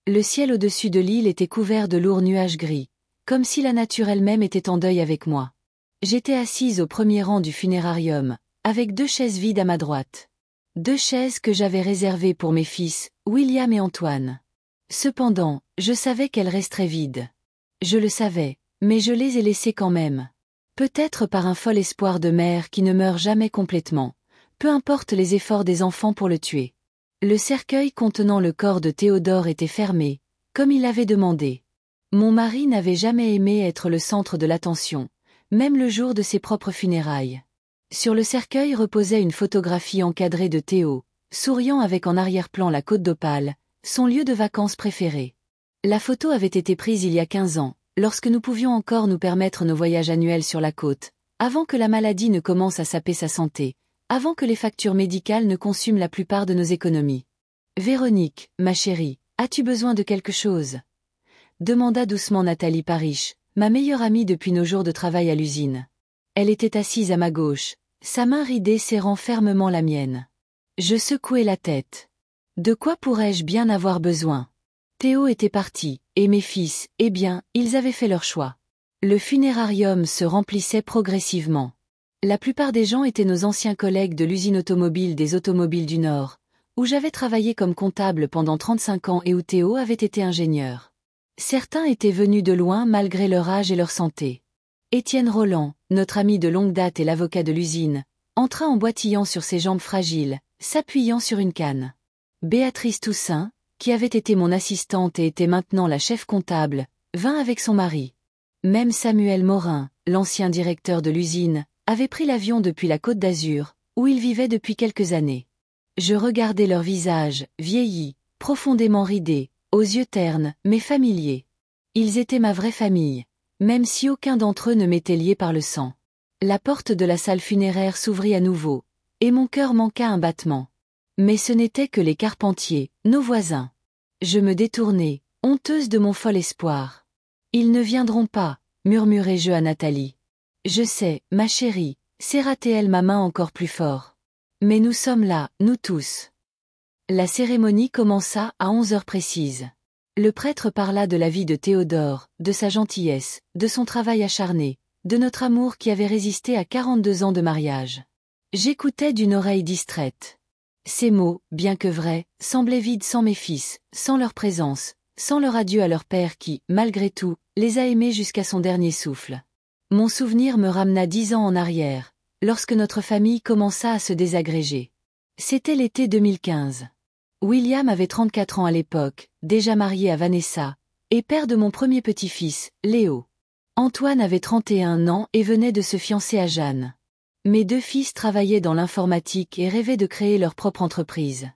Le ciel au-dessus de l'île était couvert de lourds nuages gris, comme si la nature elle-même était en deuil avec moi. J'étais assise au premier rang du funérarium, avec 2 chaises vides à ma droite. 2 chaises que j'avais réservées pour mes fils, William et Antoine. Cependant, je savais qu'elles resteraient vides. Je le savais, mais je les ai laissées quand même. Peut-être par un fol espoir de mère qui ne meurt jamais complètement, peu importe les efforts des enfants pour le tuer. Le cercueil contenant le corps de Théodore était fermé, comme il l'avait demandé. Mon mari n'avait jamais aimé être le centre de l'attention, même le jour de ses propres funérailles. Sur le cercueil reposait une photographie encadrée de Théo, souriant avec en arrière-plan la Côte d'Opale, son lieu de vacances préféré. La photo avait été prise il y a 15 ans, lorsque nous pouvions encore nous permettre nos voyages annuels sur la côte, avant que la maladie ne commence à saper sa santé, avant que les factures médicales ne consument la plupart de nos économies. « Véronique, ma chérie, as-tu besoin de quelque chose ?» demanda doucement Nathalie Parish, ma meilleure amie depuis nos jours de travail à l'usine. Elle était assise à ma gauche, sa main ridée serrant fermement la mienne. Je secouai la tête. De quoi pourrais-je bien avoir besoin? Théo était parti, et mes fils, eh bien, ils avaient fait leur choix. Le funérarium se remplissait progressivement. La plupart des gens étaient nos anciens collègues de l'usine automobile des Automobiles du Nord, où j'avais travaillé comme comptable pendant 35 ans et où Théo avait été ingénieur. Certains étaient venus de loin malgré leur âge et leur santé. Étienne Roland, notre ami de longue date et l'avocat de l'usine, entra en boitillant sur ses jambes fragiles, s'appuyant sur une canne. Béatrice Toussaint, qui avait été mon assistante et était maintenant la chef comptable, vint avec son mari. Même Samuel Morin, l'ancien directeur de l'usine, avait pris l'avion depuis la Côte d'Azur, où il vivait depuis quelques années. Je regardais leurs visages, vieillis, profondément ridés, aux yeux ternes, mais familiers. Ils étaient ma vraie famille, même si aucun d'entre eux ne m'était lié par le sang. La porte de la salle funéraire s'ouvrit à nouveau, et mon cœur manqua un battement. Mais ce n'étaient que les Carpentier, nos voisins. Je me détournai, honteuse de mon fol espoir. « Ils ne viendront pas, » murmurai-je à Nathalie. « Je sais, ma chérie, » serra-t-elle ma main encore plus fort. « Mais nous sommes là, nous tous. » La cérémonie commença à 11 heures précises. Le prêtre parla de la vie de Théodore, de sa gentillesse, de son travail acharné, de notre amour qui avait résisté à 42 ans de mariage. J'écoutais d'une oreille distraite. Ces mots, bien que vrais, semblaient vides sans mes fils, sans leur présence, sans leur adieu à leur père qui, malgré tout, les a aimés jusqu'à son dernier souffle. Mon souvenir me ramena 10 ans en arrière, lorsque notre famille commença à se désagréger. C'était l'été 2015. William avait 34 ans à l'époque, déjà marié à Vanessa, et père de mon premier petit-fils, Léo. Antoine avait 31 ans et venait de se fiancer à Jeanne. Mes 2 fils travaillaient dans l'informatique et rêvaient de créer leur propre entreprise.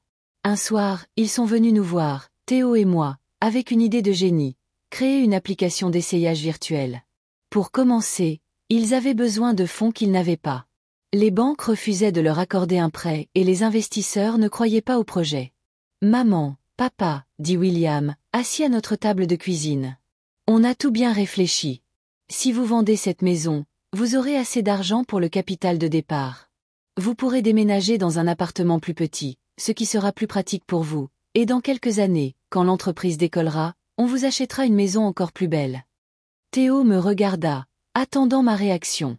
Un soir, ils sont venus nous voir, Théo et moi, avec une idée de génie, créer une application d'essayage virtuel. Pour commencer, ils avaient besoin de fonds qu'ils n'avaient pas. Les banques refusaient de leur accorder un prêt et les investisseurs ne croyaient pas au projet. « Maman, papa, » dit William, assis à notre table de cuisine. « On a tout bien réfléchi. Si vous vendez cette maison, vous aurez assez d'argent pour le capital de départ. Vous pourrez déménager dans un appartement plus petit, ce qui sera plus pratique pour vous, et dans quelques années, quand l'entreprise décollera, on vous achètera une maison encore plus belle. » Théo me regarda, attendant ma réaction.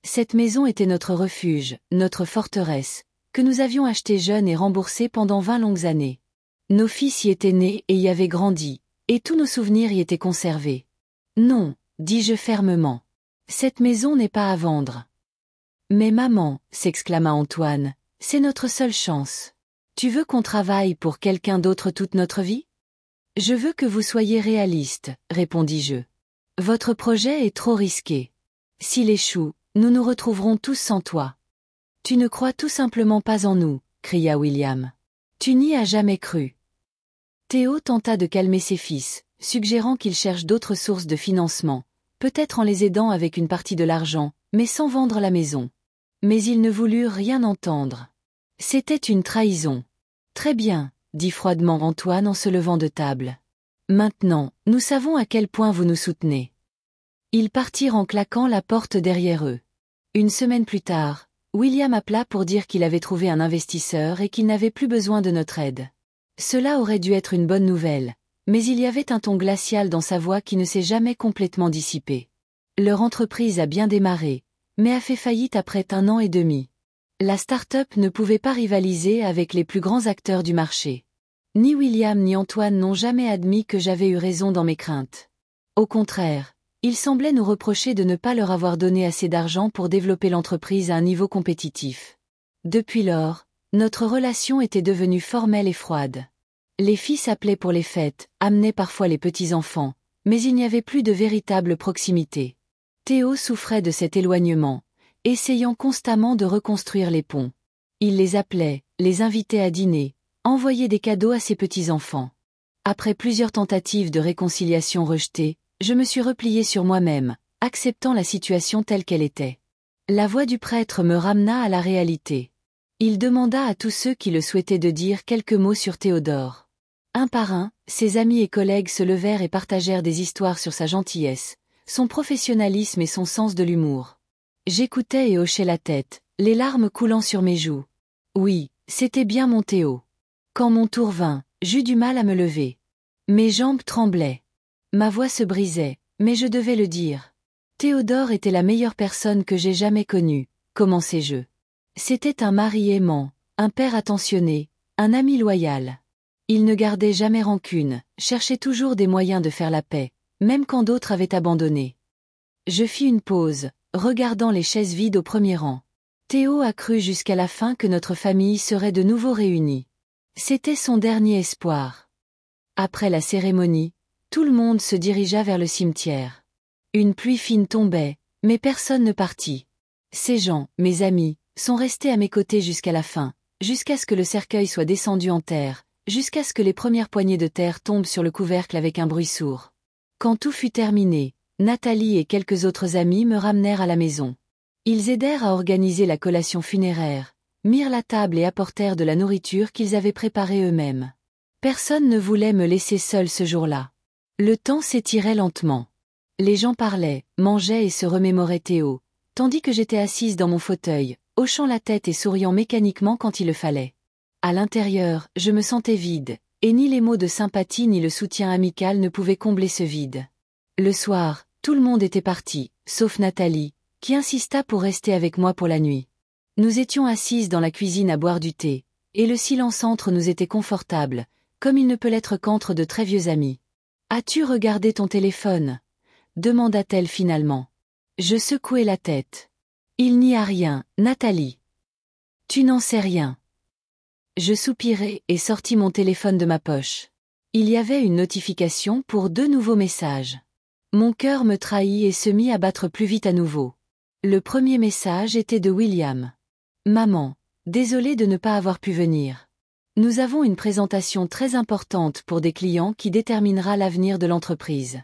Cette maison était notre refuge, notre forteresse, que nous avions achetée jeune et remboursée pendant 20 longues années. Nos fils y étaient nés et y avaient grandi, et tous nos souvenirs y étaient conservés. « Non, » dis-je fermement. « Cette maison n'est pas à vendre. »« Mais maman, » s'exclama Antoine, « c'est notre seule chance. Tu veux qu'on travaille pour quelqu'un d'autre toute notre vie ? » « Je veux que vous soyez réaliste, » répondis-je. « Votre projet est trop risqué. S'il échoue, nous nous retrouverons tous sans toi. »« Tu ne crois tout simplement pas en nous, » cria William. « Tu n'y as jamais cru. » Théo tenta de calmer ses fils, suggérant qu'ils cherchent d'autres sources de financement, peut-être en les aidant avec une partie de l'argent, mais sans vendre la maison. Mais ils ne voulurent rien entendre. C'était une trahison. « Très bien, » dit froidement Antoine en se levant de table. « Maintenant, nous savons à quel point vous nous soutenez. » Ils partirent en claquant la porte derrière eux. Une semaine plus tard, William appela pour dire qu'il avait trouvé un investisseur et qu'il n'avait plus besoin de notre aide. Cela aurait dû être une bonne nouvelle, mais il y avait un ton glacial dans sa voix qui ne s'est jamais complètement dissipé. Leur entreprise a bien démarré, mais a fait faillite après 1 an et demi. La start-up ne pouvait pas rivaliser avec les plus grands acteurs du marché. Ni William ni Antoine n'ont jamais admis que j'avais eu raison dans mes craintes. Au contraire, ils semblaient nous reprocher de ne pas leur avoir donné assez d'argent pour développer l'entreprise à un niveau compétitif. Depuis lors, notre relation était devenue formelle et froide. Les filles s'appelaient pour les fêtes, amenaient parfois les petits-enfants, mais il n'y avait plus de véritable proximité. Théo souffrait de cet éloignement, essayant constamment de reconstruire les ponts. Il les appelait, les invitait à dîner, envoyait des cadeaux à ses petits-enfants. Après plusieurs tentatives de réconciliation rejetées, je me suis repliée sur moi-même, acceptant la situation telle qu'elle était. La voix du prêtre me ramena à la réalité. Il demanda à tous ceux qui le souhaitaient de dire quelques mots sur Théodore. Un par un, ses amis et collègues se levèrent et partagèrent des histoires sur sa gentillesse, son professionnalisme et son sens de l'humour. J'écoutais et hochais la tête, les larmes coulant sur mes joues. Oui, c'était bien mon Théo. Quand mon tour vint, j'eus du mal à me lever. Mes jambes tremblaient. Ma voix se brisait, mais je devais le dire. Théodore était la meilleure personne que j'ai jamais connue, commençai-je. C'était un mari aimant, un père attentionné, un ami loyal. Il ne gardait jamais rancune, cherchait toujours des moyens de faire la paix, même quand d'autres avaient abandonné. Je fis une pause, regardant les chaises vides au premier rang. Théo a cru jusqu'à la fin que notre famille serait de nouveau réunie. C'était son dernier espoir. Après la cérémonie, tout le monde se dirigea vers le cimetière. Une pluie fine tombait, mais personne ne partit. Ces gens, mes amis, sont restés à mes côtés jusqu'à la fin, jusqu'à ce que le cercueil soit descendu en terre, jusqu'à ce que les premières poignées de terre tombent sur le couvercle avec un bruit sourd. Quand tout fut terminé, Nathalie et quelques autres amis me ramenèrent à la maison. Ils aidèrent à organiser la collation funéraire, mirent la table et apportèrent de la nourriture qu'ils avaient préparée eux-mêmes. Personne ne voulait me laisser seule ce jour-là. Le temps s'étirait lentement. Les gens parlaient, mangeaient et se remémoraient Théo, tandis que j'étais assise dans mon fauteuil, hochant la tête et souriant mécaniquement quand il le fallait. À l'intérieur, je me sentais vide, et ni les mots de sympathie ni le soutien amical ne pouvaient combler ce vide. Le soir, tout le monde était parti, sauf Nathalie, qui insista pour rester avec moi pour la nuit. Nous étions assises dans la cuisine à boire du thé, et le silence entre nous était confortable, comme il ne peut l'être qu'entre de très vieux amis. « As-tu regardé ton téléphone ?» demanda-t-elle finalement. Je secouai la tête. « Il n'y a rien, Nathalie. »« Tu n'en sais rien. » Je soupirai et sortis mon téléphone de ma poche. Il y avait une notification pour 2 nouveaux messages. Mon cœur me trahit et se mit à battre plus vite à nouveau. Le premier message était de William. « Maman, désolé de ne pas avoir pu venir. Nous avons une présentation très importante pour des clients qui déterminera l'avenir de l'entreprise.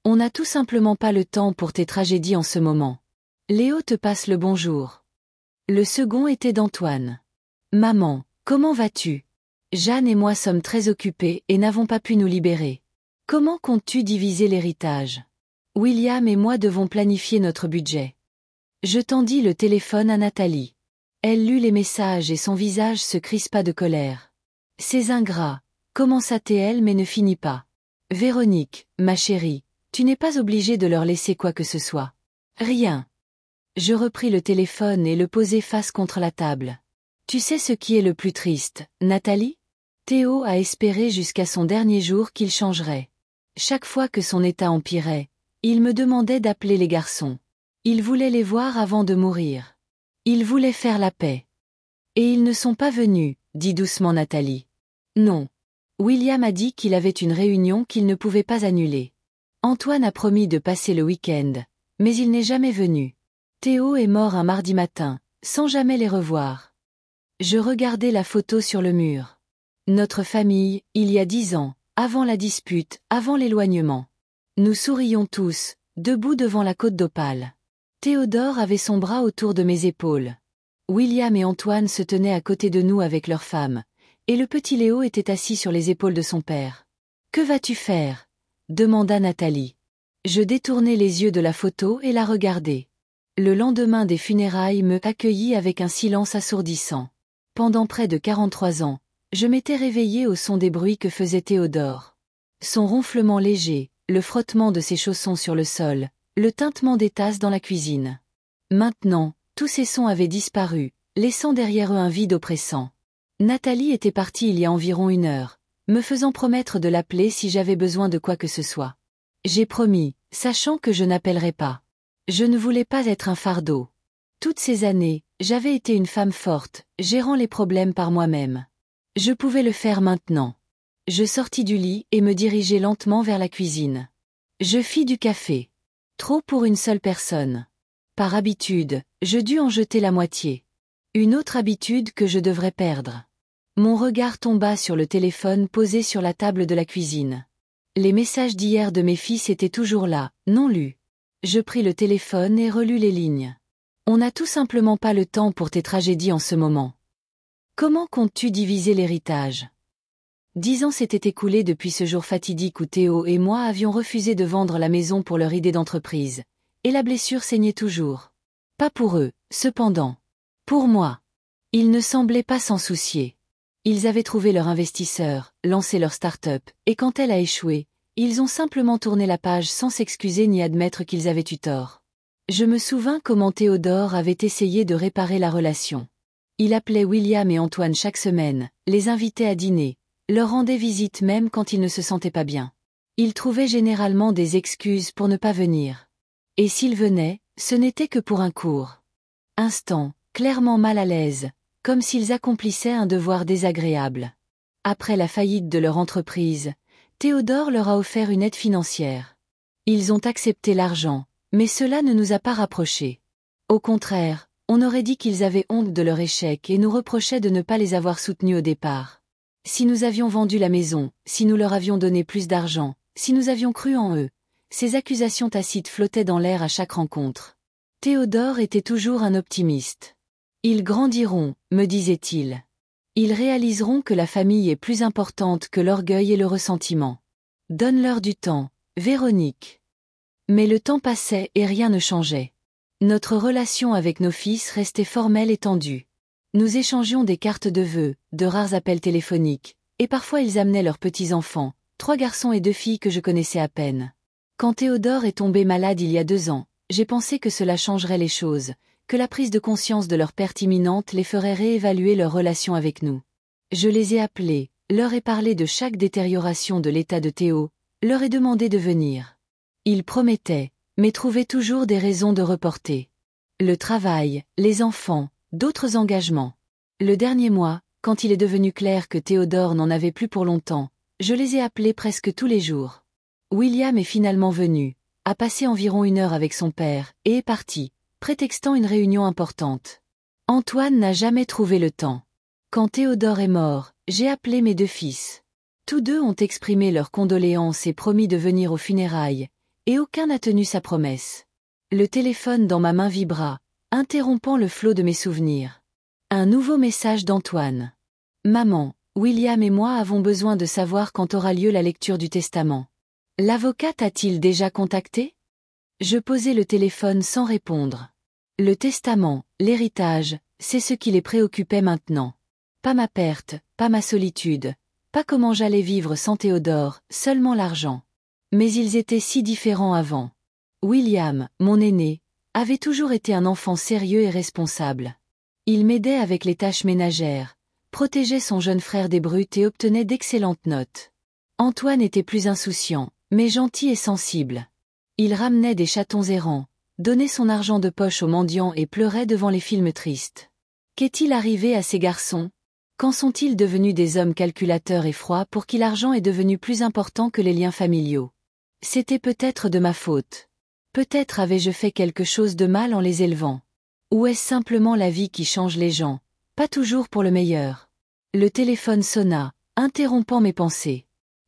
On n'a tout simplement pas le temps pour tes tragédies en ce moment. Léo te passe le bonjour. » Le second était d'Antoine. « Maman, comment vas-tu? Jeanne et moi sommes très occupés et n'avons pas pu nous libérer. Comment comptes-tu diviser l'héritage? William et moi devons planifier notre budget. » Je tendis le téléphone à Nathalie. Elle lut les messages et son visage se crispa de colère. « Ces ingrats » commença-t-elle mais ne finit pas. « Véronique, ma chérie, tu n'es pas obligée de leur laisser quoi que ce soit. Rien. » Je repris le téléphone et le posai face contre la table. « Tu sais ce qui est le plus triste, Nathalie? Théo a espéré jusqu'à son dernier jour qu'il changerait. Chaque fois que son état empirait, il me demandait d'appeler les garçons. Il voulait les voir avant de mourir. Il voulait faire la paix. Et ils ne sont pas venus, dit doucement Nathalie. Non. William a dit qu'il avait une réunion qu'il ne pouvait pas annuler. Antoine a promis de passer le week-end, mais il n'est jamais venu. Théo est mort un mardi matin, sans jamais les revoir. Je regardais la photo sur le mur. Notre famille, il y a 10 ans, avant la dispute, avant l'éloignement. Nous sourions tous, debout devant la côte d'Opale. Théodore avait son bras autour de mes épaules. William et Antoine se tenaient à côté de nous avec leurs femmes, et le petit Léo était assis sur les épaules de son père. « Que vas-tu faire ?» demanda Nathalie. Je détournai les yeux de la photo et la regardai. Le lendemain des funérailles me accueillit avec un silence assourdissant. Pendant près de 43 ans, je m'étais réveillée au son des bruits que faisait Théodore. Son ronflement léger, le frottement de ses chaussons sur le sol, le tintement des tasses dans la cuisine. Maintenant, tous ces sons avaient disparu, laissant derrière eux un vide oppressant. Nathalie était partie il y a environ 1 heure, me faisant promettre de l'appeler si j'avais besoin de quoi que ce soit. J'ai promis, sachant que je n'appellerais pas. Je ne voulais pas être un fardeau. Toutes ces années, j'avais été une femme forte, gérant les problèmes par moi-même. Je pouvais le faire maintenant. Je sortis du lit et me dirigeai lentement vers la cuisine. Je fis du café. Trop pour une seule personne. Par habitude, je dus en jeter la moitié. Une autre habitude que je devrais perdre. Mon regard tomba sur le téléphone posé sur la table de la cuisine. Les messages d'hier de mes fils étaient toujours là, non lus. Je pris le téléphone et relus les lignes. On n'a tout simplement pas le temps pour tes tragédies en ce moment. Comment comptes-tu diviser l'héritage ? 10 ans s'étaient écoulés depuis ce jour fatidique où Théo et moi avions refusé de vendre la maison pour leur idée d'entreprise. Et la blessure saignait toujours. Pas pour eux, cependant. Pour moi. Ils ne semblaient pas s'en soucier. Ils avaient trouvé leur investisseur, lancé leur start-up, et quand elle a échoué, ils ont simplement tourné la page sans s'excuser ni admettre qu'ils avaient eu tort. Je me souvins comment Théodore avait essayé de réparer la relation. Il appelait William et Antoine chaque semaine, les invitait à dîner, leur rendait visite même quand ils ne se sentaient pas bien. Il trouvait généralement des excuses pour ne pas venir. Et s'ils venaient, ce n'était que pour un court instant, clairement mal à l'aise, comme s'ils accomplissaient un devoir désagréable. Après la faillite de leur entreprise, Théodore leur a offert une aide financière. Ils ont accepté l'argent, mais cela ne nous a pas rapprochés. Au contraire, on aurait dit qu'ils avaient honte de leur échec et nous reprochaient de ne pas les avoir soutenus au départ. Si nous avions vendu la maison, si nous leur avions donné plus d'argent, si nous avions cru en eux, ces accusations tacites flottaient dans l'air à chaque rencontre. Théodore était toujours un optimiste. Ils grandiront, me disait-il. Ils réaliseront que la famille est plus importante que l'orgueil et le ressentiment. Donne-leur du temps, Véronique. Mais le temps passait et rien ne changeait. Notre relation avec nos fils restait formelle et tendue. Nous échangions des cartes de vœux, de rares appels téléphoniques, et parfois ils amenaient leurs petits-enfants, 3 garçons et 2 filles que je connaissais à peine. Quand Théodore est tombé malade il y a 2 ans, j'ai pensé que cela changerait les choses, que la prise de conscience de leur perte imminente les ferait réévaluer leur relation avec nous. Je les ai appelés, leur ai parlé de chaque détérioration de l'état de Théo, leur ai demandé de venir. Ils promettaient, mais trouvaient toujours des raisons de reporter. Le travail, les enfants, d'autres engagements. Le dernier mois, quand il est devenu clair que Théodore n'en avait plus pour longtemps, je les ai appelés presque tous les jours. William est finalement venu, a passé environ 1 heure avec son père, et est parti, prétextant une réunion importante. Antoine n'a jamais trouvé le temps. Quand Théodore est mort, j'ai appelé mes 2 fils. Tous 2 ont exprimé leurs condoléances et promis de venir aux funérailles, et aucun n'a tenu sa promesse. Le téléphone dans ma main vibra, interrompant le flot de mes souvenirs. Un nouveau message d'Antoine. Maman, William et moi avons besoin de savoir quand aura lieu la lecture du testament. L'avocat t'a-t-il déjà contacté ? Je posai le téléphone sans répondre. Le testament, l'héritage, c'est ce qui les préoccupait maintenant. Pas ma perte, pas ma solitude, pas comment j'allais vivre sans Théodore, seulement l'argent. Mais ils étaient si différents avant. William, mon aîné, avait toujours été un enfant sérieux et responsable. Il m'aidait avec les tâches ménagères, protégeait son jeune frère des brutes et obtenait d'excellentes notes. Antoine était plus insouciant, mais gentil et sensible. Il ramenait des chatons errants, donnait son argent de poche aux mendiants et pleurait devant les films tristes. Qu'est-il arrivé à ces garçons ? Quand sont-ils devenus des hommes calculateurs et froids pour qui l'argent est devenu plus important que les liens familiaux ? C'était peut-être de ma faute. Peut-être avais-je fait quelque chose de mal en les élevant. Ou est-ce simplement la vie qui change les gens, pas toujours pour le meilleur ? Le téléphone sonna, interrompant mes pensées.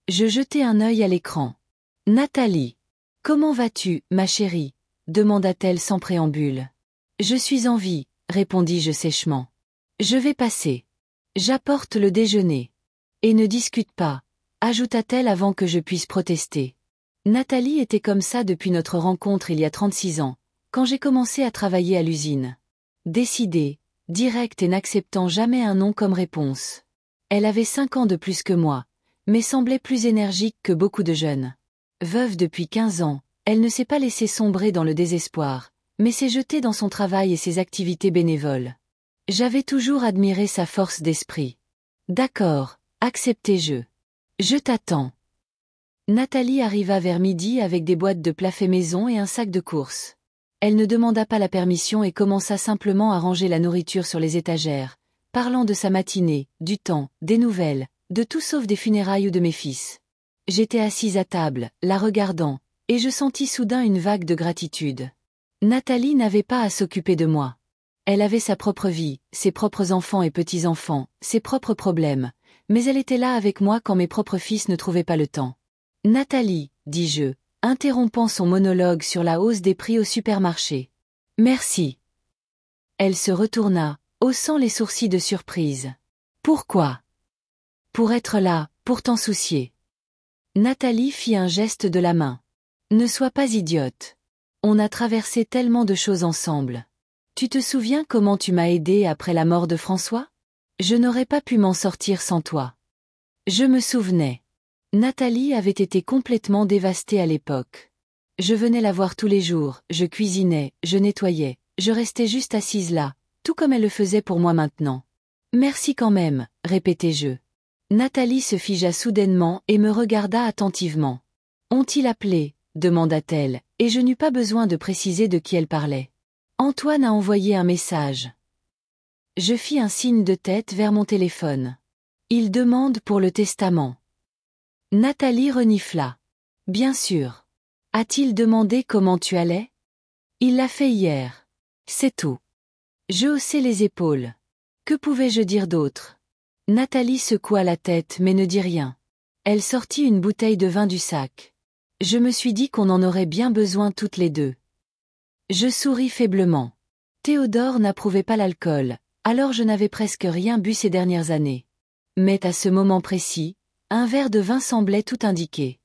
Je jetai un œil à l'écran. Nathalie. Comment vas-tu, ma chérie ? Demanda-t-elle sans préambule. Je suis en vie, répondis-je sèchement. Je vais passer. J'apporte le déjeuner. Et ne discute pas, ajouta-t-elle avant que je puisse protester. Nathalie était comme ça depuis notre rencontre il y a 36 ans, quand j'ai commencé à travailler à l'usine. Décidée, directe et n'acceptant jamais un non comme réponse. Elle avait 5 ans de plus que moi, mais semblait plus énergique que beaucoup de jeunes. Veuve depuis 15 ans, elle ne s'est pas laissée sombrer dans le désespoir, mais s'est jetée dans son travail et ses activités bénévoles. J'avais toujours admiré sa force d'esprit. D'accord, accepté-je. Je t'attends. Nathalie arriva vers midi avec des boîtes de plats faits maison et un sac de courses. Elle ne demanda pas la permission et commença simplement à ranger la nourriture sur les étagères, parlant de sa matinée, du temps, des nouvelles, de tout sauf des funérailles ou de mes fils. J'étais assise à table, la regardant, et je sentis soudain une vague de gratitude. Nathalie n'avait pas à s'occuper de moi. Elle avait sa propre vie, ses propres enfants et petits-enfants, ses propres problèmes, mais elle était là avec moi quand mes propres fils ne trouvaient pas le temps. Nathalie, dis-je, interrompant son monologue sur la hausse des prix au supermarché. Merci. Elle se retourna, haussant les sourcils de surprise. Pourquoi? Pour être là, pour t'en soucier. Nathalie fit un geste de la main. Ne sois pas idiote. On a traversé tellement de choses ensemble. Tu te souviens comment tu m'as aidé après la mort de François? Je n'aurais pas pu m'en sortir sans toi. Je me souvenais. Nathalie avait été complètement dévastée à l'époque. Je venais la voir tous les jours, je cuisinais, je nettoyais, je restais juste assise là, tout comme elle le faisait pour moi maintenant. Merci quand même, répétai-je. Nathalie se figea soudainement et me regarda attentivement. Ont-ils appelé? Demanda-t-elle, et je n'eus pas besoin de préciser de qui elle parlait. Antoine a envoyé un message. Je fis un signe de tête vers mon téléphone. Il demande pour le testament. Nathalie renifla. Bien sûr. A-t-il demandé comment tu allais? Il l'a fait hier. C'est tout. Je haussai les épaules. Que pouvais-je dire d'autre? Nathalie secoua la tête mais ne dit rien. Elle sortit une bouteille de vin du sac. Je me suis dit qu'on en aurait bien besoin toutes les deux. Je souris faiblement. Théodore n'approuvait pas l'alcool, alors je n'avais presque rien bu ces dernières années. Mais à ce moment précis, un verre de vin semblait tout indiquer.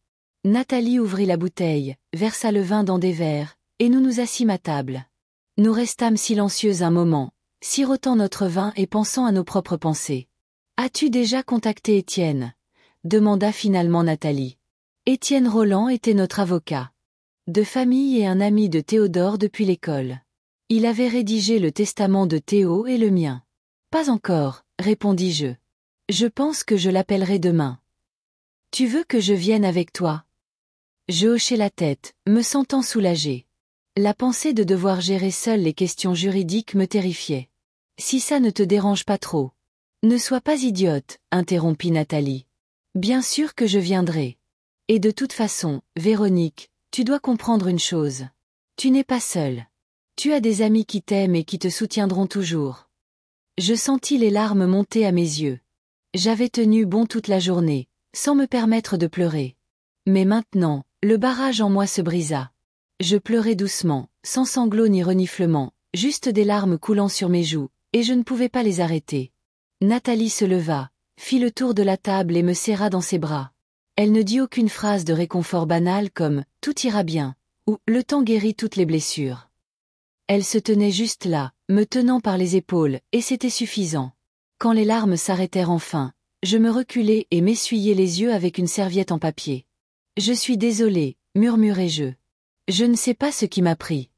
Nathalie ouvrit la bouteille, versa le vin dans des verres, et nous nous assîmes à table. Nous restâmes silencieux un moment, sirotant notre vin et pensant à nos propres pensées. « As-tu déjà contacté Étienne ?» demanda finalement Nathalie. Étienne Roland était notre avocat. De famille et un ami de Théodore depuis l'école. Il avait rédigé le testament de Théo et le mien. « Pas encore, répondis-je. Je pense que je l'appellerai demain. Tu veux que je vienne avec toi? Je hochai la tête, me sentant soulagée. La pensée de devoir gérer seule les questions juridiques me terrifiait. Si ça ne te dérange pas trop. Ne sois pas idiote, interrompit Nathalie. Bien sûr que je viendrai. Et de toute façon, Véronique, tu dois comprendre une chose. Tu n'es pas seule. Tu as des amis qui t'aiment et qui te soutiendront toujours. Je sentis les larmes monter à mes yeux. J'avais tenu bon toute la journée, sans me permettre de pleurer. Mais maintenant, le barrage en moi se brisa. Je pleurais doucement, sans sanglots ni reniflements, juste des larmes coulant sur mes joues, et je ne pouvais pas les arrêter. Nathalie se leva, fit le tour de la table et me serra dans ses bras. Elle ne dit aucune phrase de réconfort banal comme « tout ira bien » ou « le temps guérit toutes les blessures ». Elle se tenait juste là, me tenant par les épaules, et c'était suffisant. Quand les larmes s'arrêtèrent enfin, je me reculai et m'essuyai les yeux avec une serviette en papier. « Je suis désolée, murmurai-je. Je ne sais pas ce qui m'a pris. »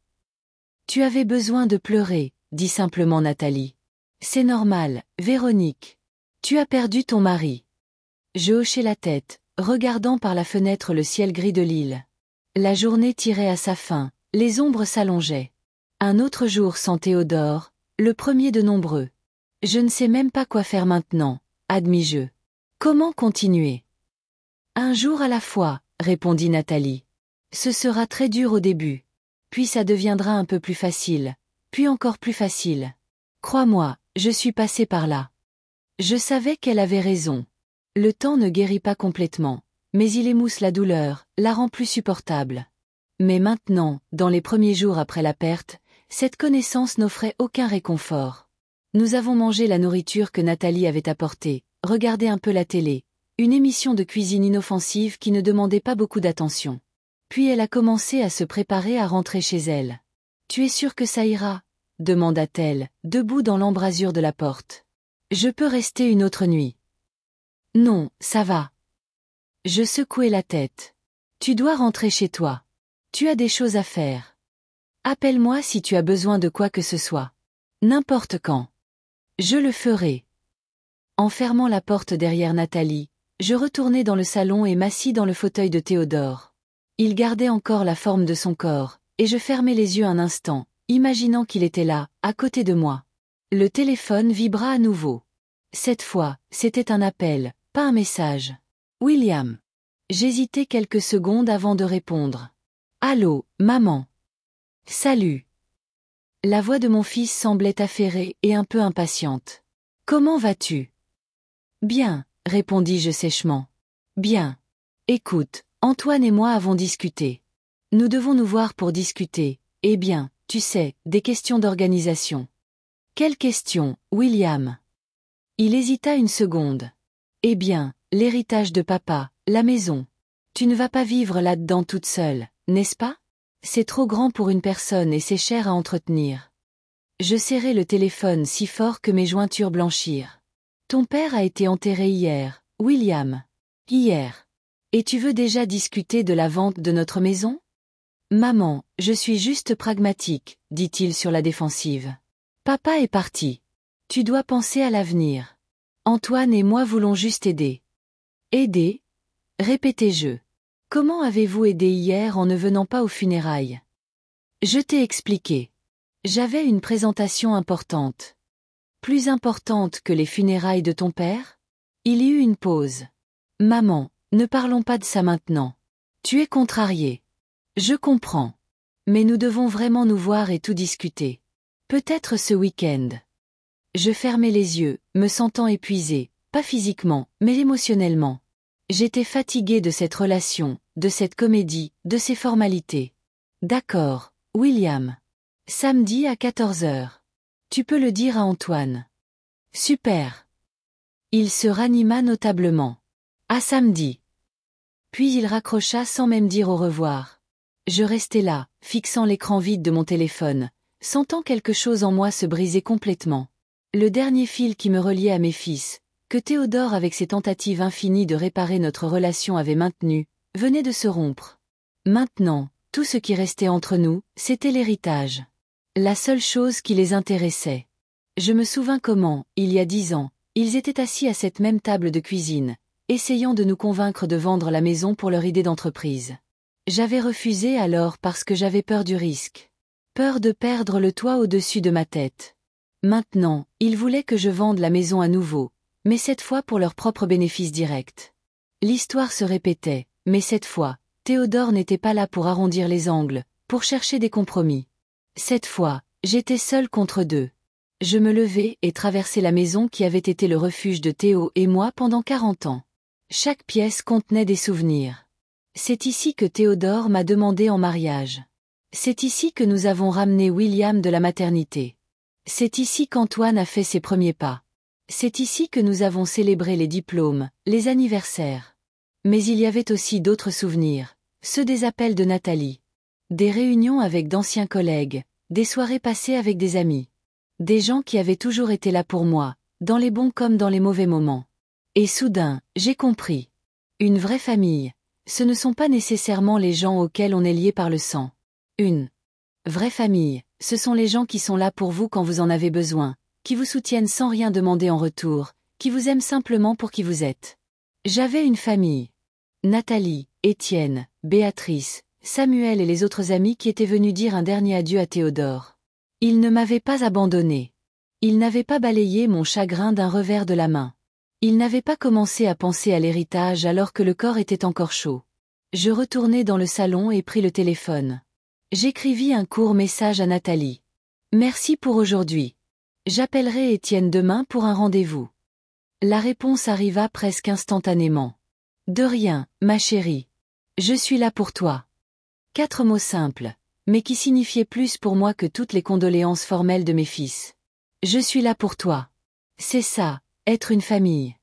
Tu avais besoin de pleurer, dit simplement Nathalie. C'est normal, Véronique. Tu as perdu ton mari. Je hochai la tête, regardant par la fenêtre le ciel gris de l'île. La journée tirait à sa fin, les ombres s'allongeaient. Un autre jour sans Théodore, le premier de nombreux. Je ne sais même pas quoi faire maintenant, admis-je. Comment continuer? Un jour à la fois, répondit Nathalie. Ce sera très dur au début. Puis ça deviendra un peu plus facile, puis encore plus facile. Crois-moi, je suis passée par là. Je savais qu'elle avait raison. Le temps ne guérit pas complètement, mais il émousse la douleur, la rend plus supportable. Mais maintenant, dans les premiers jours après la perte, cette connaissance n'offrait aucun réconfort. Nous avons mangé la nourriture que Nathalie avait apportée, regardé un peu la télé, une émission de cuisine inoffensive qui ne demandait pas beaucoup d'attention. Puis elle a commencé à se préparer à rentrer chez elle. « Tu es sûre que ça ira ?» demanda-t-elle, debout dans l'embrasure de la porte. « Je peux rester une autre nuit. » « Non, ça va. Je secouai la tête. Tu dois rentrer chez toi. Tu as des choses à faire. Appelle-moi si tu as besoin de quoi que ce soit. N'importe quand. Je le ferai. En fermant la porte derrière Nathalie, je retournai dans le salon et m'assis dans le fauteuil de Théodore. Il gardait encore la forme de son corps, et je fermai les yeux un instant, imaginant qu'il était là, à côté de moi. Le téléphone vibra à nouveau. Cette fois, c'était un appel, pas un message. William. J'hésitai quelques secondes avant de répondre. Allô, maman. Salut. La voix de mon fils semblait affairée et un peu impatiente. Comment vas-tu? Bien, répondis-je sèchement. Bien. Écoute, Antoine et moi avons discuté. Nous devons nous voir pour discuter, eh bien, tu sais, des questions d'organisation. Quelles questions, William? Il hésita une seconde. Eh bien, l'héritage de papa, la maison. Tu ne vas pas vivre là-dedans toute seule, n'est-ce pas? C'est trop grand pour une personne et c'est cher à entretenir. Je serrai le téléphone si fort que mes jointures blanchirent. Ton père a été enterré hier, William. Hier. Et tu veux déjà discuter de la vente de notre maison? Maman, je suis juste pragmatique, dit-il sur la défensive. Papa est parti. Tu dois penser à l'avenir. Antoine et moi voulons juste aider. Aider? Répétai-je. Comment avez-vous aidé hier en ne venant pas aux funérailles? Je t'ai expliqué. J'avais une présentation importante. Plus importante que les funérailles de ton père? Il y eut une pause. Maman, ne parlons pas de ça maintenant. Tu es contrariée. Je comprends. Mais nous devons vraiment nous voir et tout discuter. Peut-être ce week-end. Je fermai les yeux, me sentant épuisée, pas physiquement, mais émotionnellement. J'étais fatiguée de cette relation, de cette comédie, de ces formalités. D'accord, William. Samedi à 14 heures. Tu peux le dire à Antoine. Super. Il se ranima notablement. À samedi. Puis il raccrocha sans même dire au revoir. Je restai là, fixant l'écran vide de mon téléphone, sentant quelque chose en moi se briser complètement. Le dernier fil qui me reliait à mes fils, que Théodore avec ses tentatives infinies de réparer notre relation avait maintenu, venait de se rompre. Maintenant, tout ce qui restait entre nous, c'était l'héritage. La seule chose qui les intéressait. Je me souvins comment, il y a 10 ans, ils étaient assis à cette même table de cuisine, essayant de nous convaincre de vendre la maison pour leur idée d'entreprise. J'avais refusé alors parce que j'avais peur du risque. Peur de perdre le toit au-dessus de ma tête. Maintenant, ils voulaient que je vende la maison à nouveau, mais cette fois pour leur propre bénéfice direct. L'histoire se répétait, mais cette fois, Théodore n'était pas là pour arrondir les angles, pour chercher des compromis. Cette fois, j'étais seule contre deux. Je me levai et traversai la maison qui avait été le refuge de Théo et moi pendant 40 ans. Chaque pièce contenait des souvenirs. C'est ici que Théodore m'a demandé en mariage. C'est ici que nous avons ramené William de la maternité. C'est ici qu'Antoine a fait ses premiers pas. C'est ici que nous avons célébré les diplômes, les anniversaires. Mais il y avait aussi d'autres souvenirs, ceux des appels de Nathalie. Des réunions avec d'anciens collègues, des soirées passées avec des amis. Des gens qui avaient toujours été là pour moi, dans les bons comme dans les mauvais moments. Et soudain, j'ai compris. Une vraie famille, ce ne sont pas nécessairement les gens auxquels on est lié par le sang. Une vraie famille, ce sont les gens qui sont là pour vous quand vous en avez besoin, qui vous soutiennent sans rien demander en retour, qui vous aiment simplement pour qui vous êtes. J'avais une famille. Nathalie, Étienne, Béatrice, Samuel et les autres amis qui étaient venus dire un dernier adieu à Théodore. Ils ne m'avaient pas abandonné. Ils n'avaient pas balayé mon chagrin d'un revers de la main. Ils n'avaient pas commencé à penser à l'héritage alors que le corps était encore chaud. Je retournai dans le salon et pris le téléphone. J'écrivis un court message à Nathalie. Merci pour aujourd'hui. J'appellerai Étienne demain pour un rendez-vous. La réponse arriva presque instantanément. De rien, ma chérie. Je suis là pour toi. 4 mots simples, mais qui signifiaient plus pour moi que toutes les condoléances formelles de mes fils. Je suis là pour toi. C'est ça, être une famille.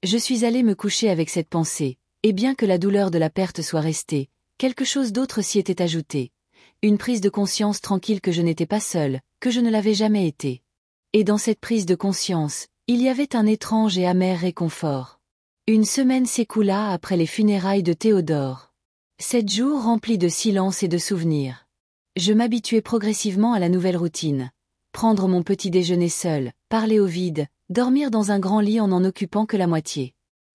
Je suis allée me coucher avec cette pensée, et bien que la douleur de la perte soit restée, quelque chose d'autre s'y était ajouté. Une prise de conscience tranquille que je n'étais pas seule, que je ne l'avais jamais été. Et dans cette prise de conscience, il y avait un étrange et amer réconfort. Une semaine s'écoula après les funérailles de Théodore. 7 jours remplis de silence et de souvenirs. Je m'habituais progressivement à la nouvelle routine. Prendre mon petit déjeuner seul, parler au vide, dormir dans un grand lit en n'en occupant que la moitié.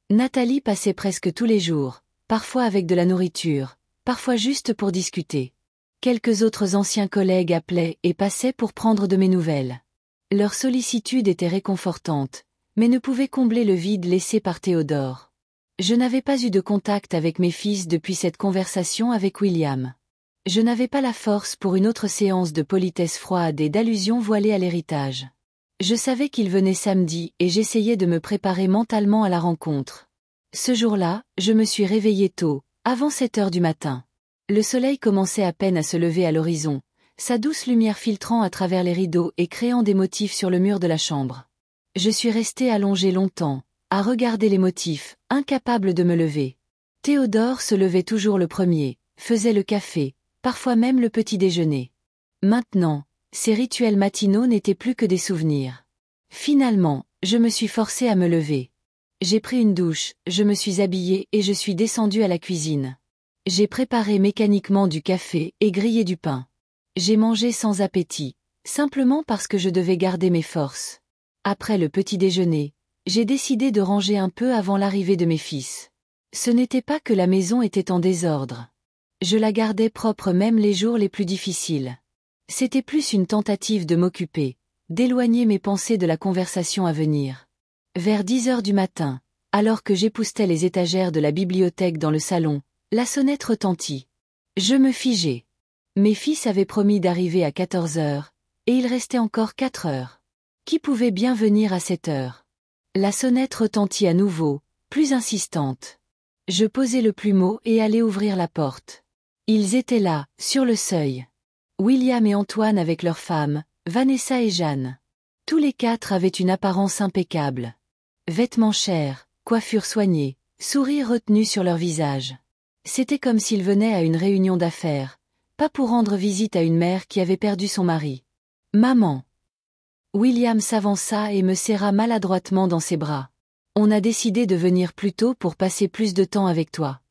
Nathalie passait presque tous les jours, parfois avec de la nourriture, parfois juste pour discuter. Quelques autres anciens collègues appelaient et passaient pour prendre de mes nouvelles. Leur sollicitude était réconfortante, mais ne pouvait combler le vide laissé par Théodore. Je n'avais pas eu de contact avec mes fils depuis cette conversation avec William. Je n'avais pas la force pour une autre séance de politesse froide et d'allusions voilées à l'héritage. Je savais qu'il venait samedi et j'essayais de me préparer mentalement à la rencontre. Ce jour-là, je me suis réveillée tôt, avant 7 heures du matin. Le soleil commençait à peine à se lever à l'horizon, sa douce lumière filtrant à travers les rideaux et créant des motifs sur le mur de la chambre. Je suis restée allongée longtemps, à regarder les motifs, incapable de me lever. Théodore se levait toujours le premier, faisait le café, parfois même le petit déjeuner. Maintenant, ces rituels matinaux n'étaient plus que des souvenirs. Finalement, je me suis forcée à me lever. J'ai pris une douche, je me suis habillée et je suis descendue à la cuisine. J'ai préparé mécaniquement du café et grillé du pain. J'ai mangé sans appétit, simplement parce que je devais garder mes forces. Après le petit déjeuner, j'ai décidé de ranger un peu avant l'arrivée de mes fils. Ce n'était pas que la maison était en désordre. Je la gardais propre même les jours les plus difficiles. C'était plus une tentative de m'occuper, d'éloigner mes pensées de la conversation à venir. Vers 10 heures du matin, alors que j'époussetais les étagères de la bibliothèque dans le salon, la sonnette retentit. Je me figeai. Mes fils avaient promis d'arriver à 14 heures, et il restait encore 4 heures. Qui pouvait bien venir à cette heure? La sonnette retentit à nouveau, plus insistante. Je posai le plumeau et allai ouvrir la porte. Ils étaient là, sur le seuil. William et Antoine avec leurs femmes, Vanessa et Jeanne. Tous les 4 avaient une apparence impeccable. Vêtements chers, coiffures soignées, sourires retenus sur leurs visages. C'était comme s'ils venaient à une réunion d'affaires, pas pour rendre visite à une mère qui avait perdu son mari. « Maman !» William s'avança et me serra maladroitement dans ses bras. « On a décidé de venir plus tôt pour passer plus de temps avec toi. »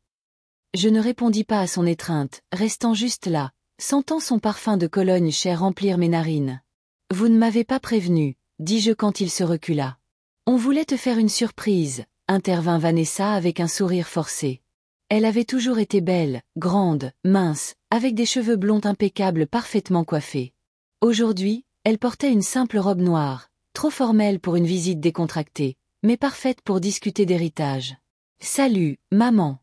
Je ne répondis pas à son étreinte, restant juste là, sentant son parfum de Cologne cher remplir mes narines. « Vous ne m'avez pas prévenu, dis-je quand il se recula. On voulait te faire une surprise, intervint Vanessa avec un sourire forcé. Elle avait toujours été belle, grande, mince, avec des cheveux blonds impeccables parfaitement coiffés. Aujourd'hui, elle portait une simple robe noire, trop formelle pour une visite décontractée, mais parfaite pour discuter d'héritage. « Salut, maman !»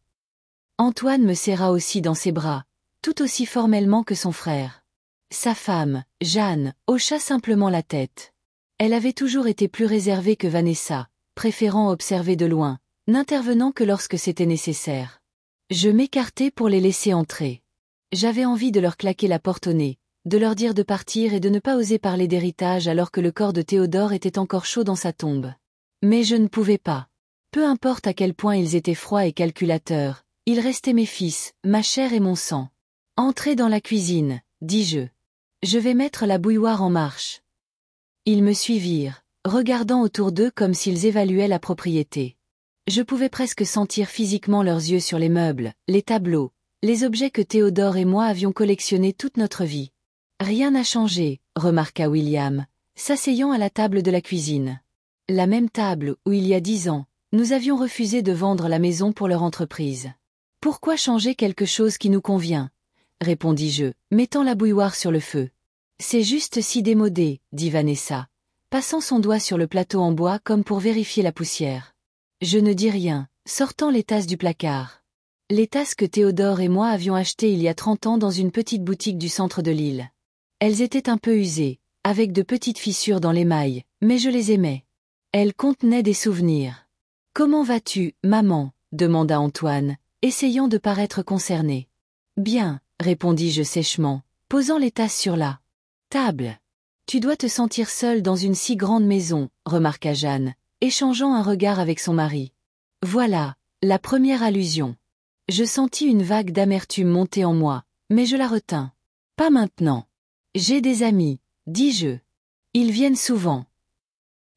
Antoine me serra aussi dans ses bras, tout aussi formellement que son frère. Sa femme, Jeanne, hocha simplement la tête. Elle avait toujours été plus réservée que Vanessa, préférant observer de loin, n'intervenant que lorsque c'était nécessaire. Je m'écartai pour les laisser entrer. J'avais envie de leur claquer la porte au nez, de leur dire de partir et de ne pas oser parler d'héritage alors que le corps de Théodore était encore chaud dans sa tombe. Mais je ne pouvais pas. Peu importe à quel point ils étaient froids et calculateurs, ils restaient mes fils, ma chair et mon sang. « Entrez dans la cuisine, dis-je. Je vais mettre la bouilloire en marche. » Ils me suivirent, regardant autour d'eux comme s'ils évaluaient la propriété. Je pouvais presque sentir physiquement leurs yeux sur les meubles, les tableaux, les objets que Théodore et moi avions collectionnés toute notre vie. « Rien n'a changé, » remarqua William, s'asseyant à la table de la cuisine. La même table où il y a 10 ans, nous avions refusé de vendre la maison pour leur entreprise. « Pourquoi changer quelque chose qui nous convient ?» répondis-je, mettant la bouilloire sur le feu. « C'est juste si démodé, » dit Vanessa, passant son doigt sur le plateau en bois comme pour vérifier la poussière. Je ne dis rien, sortant les tasses du placard. Les tasses que Théodore et moi avions achetées il y a 30 ans dans une petite boutique du centre de l'île. Elles étaient un peu usées, avec de petites fissures dans l'émail, mais je les aimais. Elles contenaient des souvenirs. « Comment vas-tu, maman ?» demanda Antoine, essayant de paraître concerné. « Bien, » répondis-je sèchement, posant les tasses sur la table. « Tu dois te sentir seule dans une si grande maison, » remarqua Jeanne, échangeant un regard avec son mari. Voilà, la première allusion. Je sentis une vague d'amertume monter en moi, mais je la retins. Pas maintenant. J'ai des amis, dis-je. Ils viennent souvent.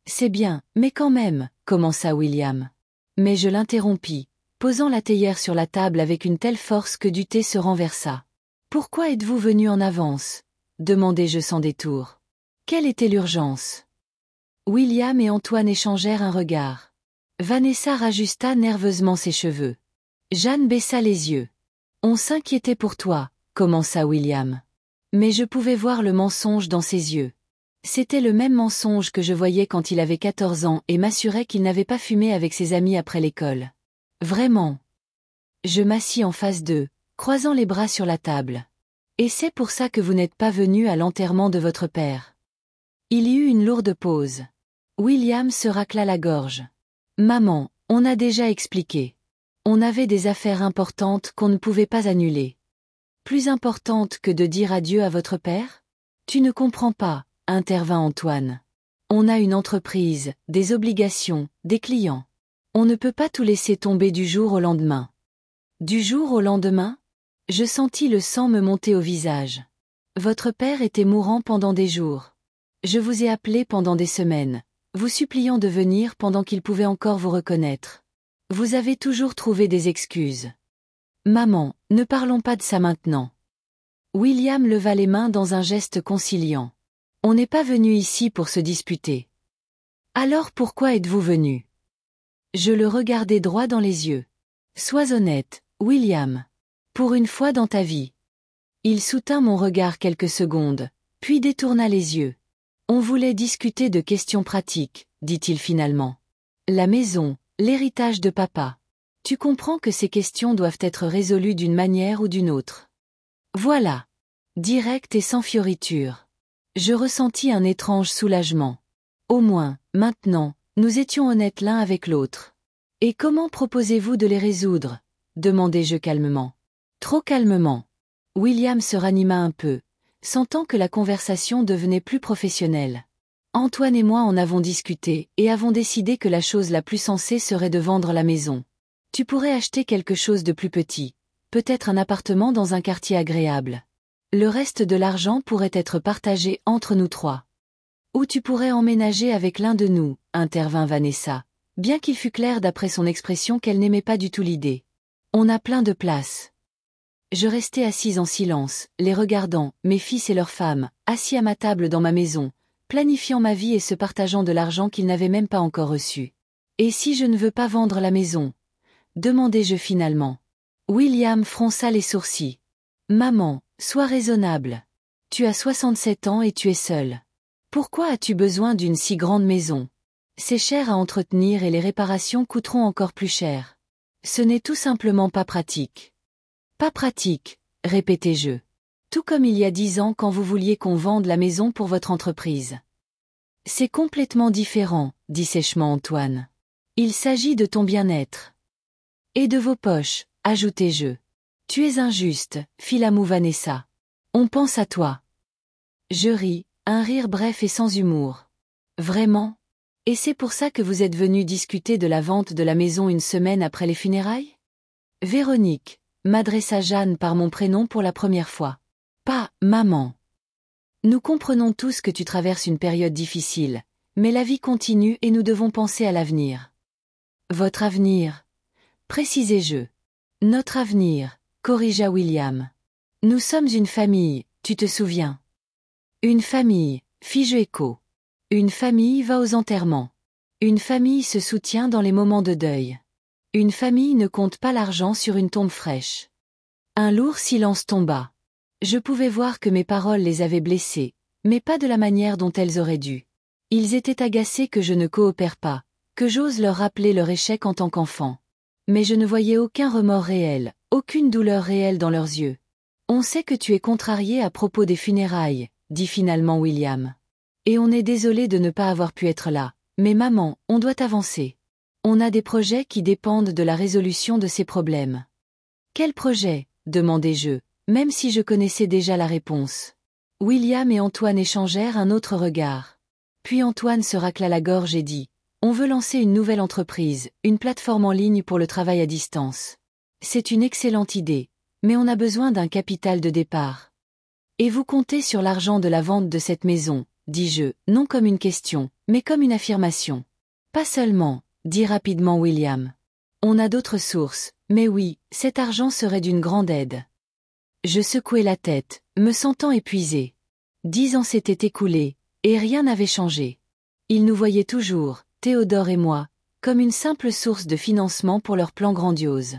C'est bien, mais quand même, commença William. Mais je l'interrompis, posant la théière sur la table avec une telle force que du thé se renversa. « Pourquoi êtes-vous venu en avance ?» demandai-je sans détour. Quelle était l'urgence? William et Antoine échangèrent un regard. Vanessa rajusta nerveusement ses cheveux. Jeanne baissa les yeux. « On s'inquiétait pour toi », commença William. Mais je pouvais voir le mensonge dans ses yeux. C'était le même mensonge que je voyais quand il avait 14 ans et m'assurait qu'il n'avait pas fumé avec ses amis après l'école. Vraiment. Je m'assis en face d'eux, croisant les bras sur la table. Et c'est pour ça que vous n'êtes pas venu à l'enterrement de votre père. Il y eut une lourde pause. William se racla la gorge. Maman, on a déjà expliqué. On avait des affaires importantes qu'on ne pouvait pas annuler. Plus importantes que de dire adieu à votre père? Tu ne comprends pas, intervint Antoine. On a une entreprise, des obligations, des clients. On ne peut pas tout laisser tomber du jour au lendemain. Du jour au lendemain? Je sentis le sang me monter au visage. Votre père était mourant pendant des jours. Je vous ai appelé pendant des semaines, vous suppliant de venir pendant qu'il pouvait encore vous reconnaître. Vous avez toujours trouvé des excuses. Maman, ne parlons pas de ça maintenant. William leva les mains dans un geste conciliant. On n'est pas venu ici pour se disputer. Alors pourquoi êtes-vous venu? Je le regardai droit dans les yeux. Sois honnête, William. Pour une fois dans ta vie. Il soutint mon regard quelques secondes, puis détourna les yeux. On voulait discuter de questions pratiques, dit-il finalement. La maison, l'héritage de papa. Tu comprends que ces questions doivent être résolues d'une manière ou d'une autre. Voilà. Direct et sans fioriture. Je ressentis un étrange soulagement. Au moins, maintenant, nous étions honnêtes l'un avec l'autre. Et comment proposez-vous de les résoudre? Demandai-je calmement. Trop calmement. William se ranima un peu, sentant que la conversation devenait plus professionnelle. Antoine et moi en avons discuté et avons décidé que la chose la plus sensée serait de vendre la maison. Tu pourrais acheter quelque chose de plus petit, peut-être un appartement dans un quartier agréable. Le reste de l'argent pourrait être partagé entre nous trois. Ou tu pourrais emménager avec l'un de nous, intervint Vanessa, bien qu'il fût clair d'après son expression qu'elle n'aimait pas du tout l'idée. On a plein de place. Je restai assise en silence, les regardant, mes fils et leurs femmes, assis à ma table dans ma maison, planifiant ma vie et se partageant de l'argent qu'ils n'avaient même pas encore reçu. Et si je ne veux pas vendre la maison? Demandai-je finalement. William fronça les sourcils. Maman, sois raisonnable. Tu as 67 ans et tu es seule. Pourquoi as-tu besoin d'une si grande maison? C'est cher à entretenir et les réparations coûteront encore plus cher. Ce n'est tout simplement pas pratique. Pas pratique, répétai-je. Tout comme il y a 10 ans quand vous vouliez qu'on vende la maison pour votre entreprise. C'est complètement différent, dit sèchement Antoine. Il s'agit de ton bien-être. Et de vos poches, ajoutai-je. Tu es injuste, fit la moue Vanessa. On pense à toi. Je ris, un rire bref et sans humour. Vraiment? Et c'est pour ça que vous êtes venu discuter de la vente de la maison une semaine après les funérailles? Véronique, m'adressa Jeanne par mon prénom pour la première fois. Pas, maman. Nous comprenons tous que tu traverses une période difficile, mais la vie continue et nous devons penser à l'avenir. Votre avenir? Précisai-je. Notre avenir, corrigea William. Nous sommes une famille, tu te souviens? Une famille, fis-je écho. Une famille va aux enterrements. Une famille se soutient dans les moments de deuil. Une famille ne compte pas l'argent sur une tombe fraîche. Un lourd silence tomba. Je pouvais voir que mes paroles les avaient blessés, mais pas de la manière dont elles auraient dû. Ils étaient agacés que je ne coopère pas, que j'ose leur rappeler leur échec en tant qu'enfant. Mais je ne voyais aucun remords réel, aucune douleur réelle dans leurs yeux. On sait que tu es contrarié à propos des funérailles, dit finalement William. Et on est désolé de ne pas avoir pu être là, mais maman, on doit avancer. On a des projets qui dépendent de la résolution de ces problèmes. Quel projet? Demandai-je, même si je connaissais déjà la réponse. William et Antoine échangèrent un autre regard. Puis Antoine se racla la gorge et dit, on veut lancer une nouvelle entreprise, une plateforme en ligne pour le travail à distance. C'est une excellente idée, mais on a besoin d'un capital de départ. Et vous comptez sur l'argent de la vente de cette maison, dis-je, non comme une question, mais comme une affirmation. Pas seulement, dit rapidement William. On a d'autres sources, mais oui, cet argent serait d'une grande aide. Je secouai la tête, me sentant épuisée. 10 ans s'étaient écoulés, et rien n'avait changé. Ils nous voyaient toujours, Théodore et moi, comme une simple source de financement pour leur plan grandiose.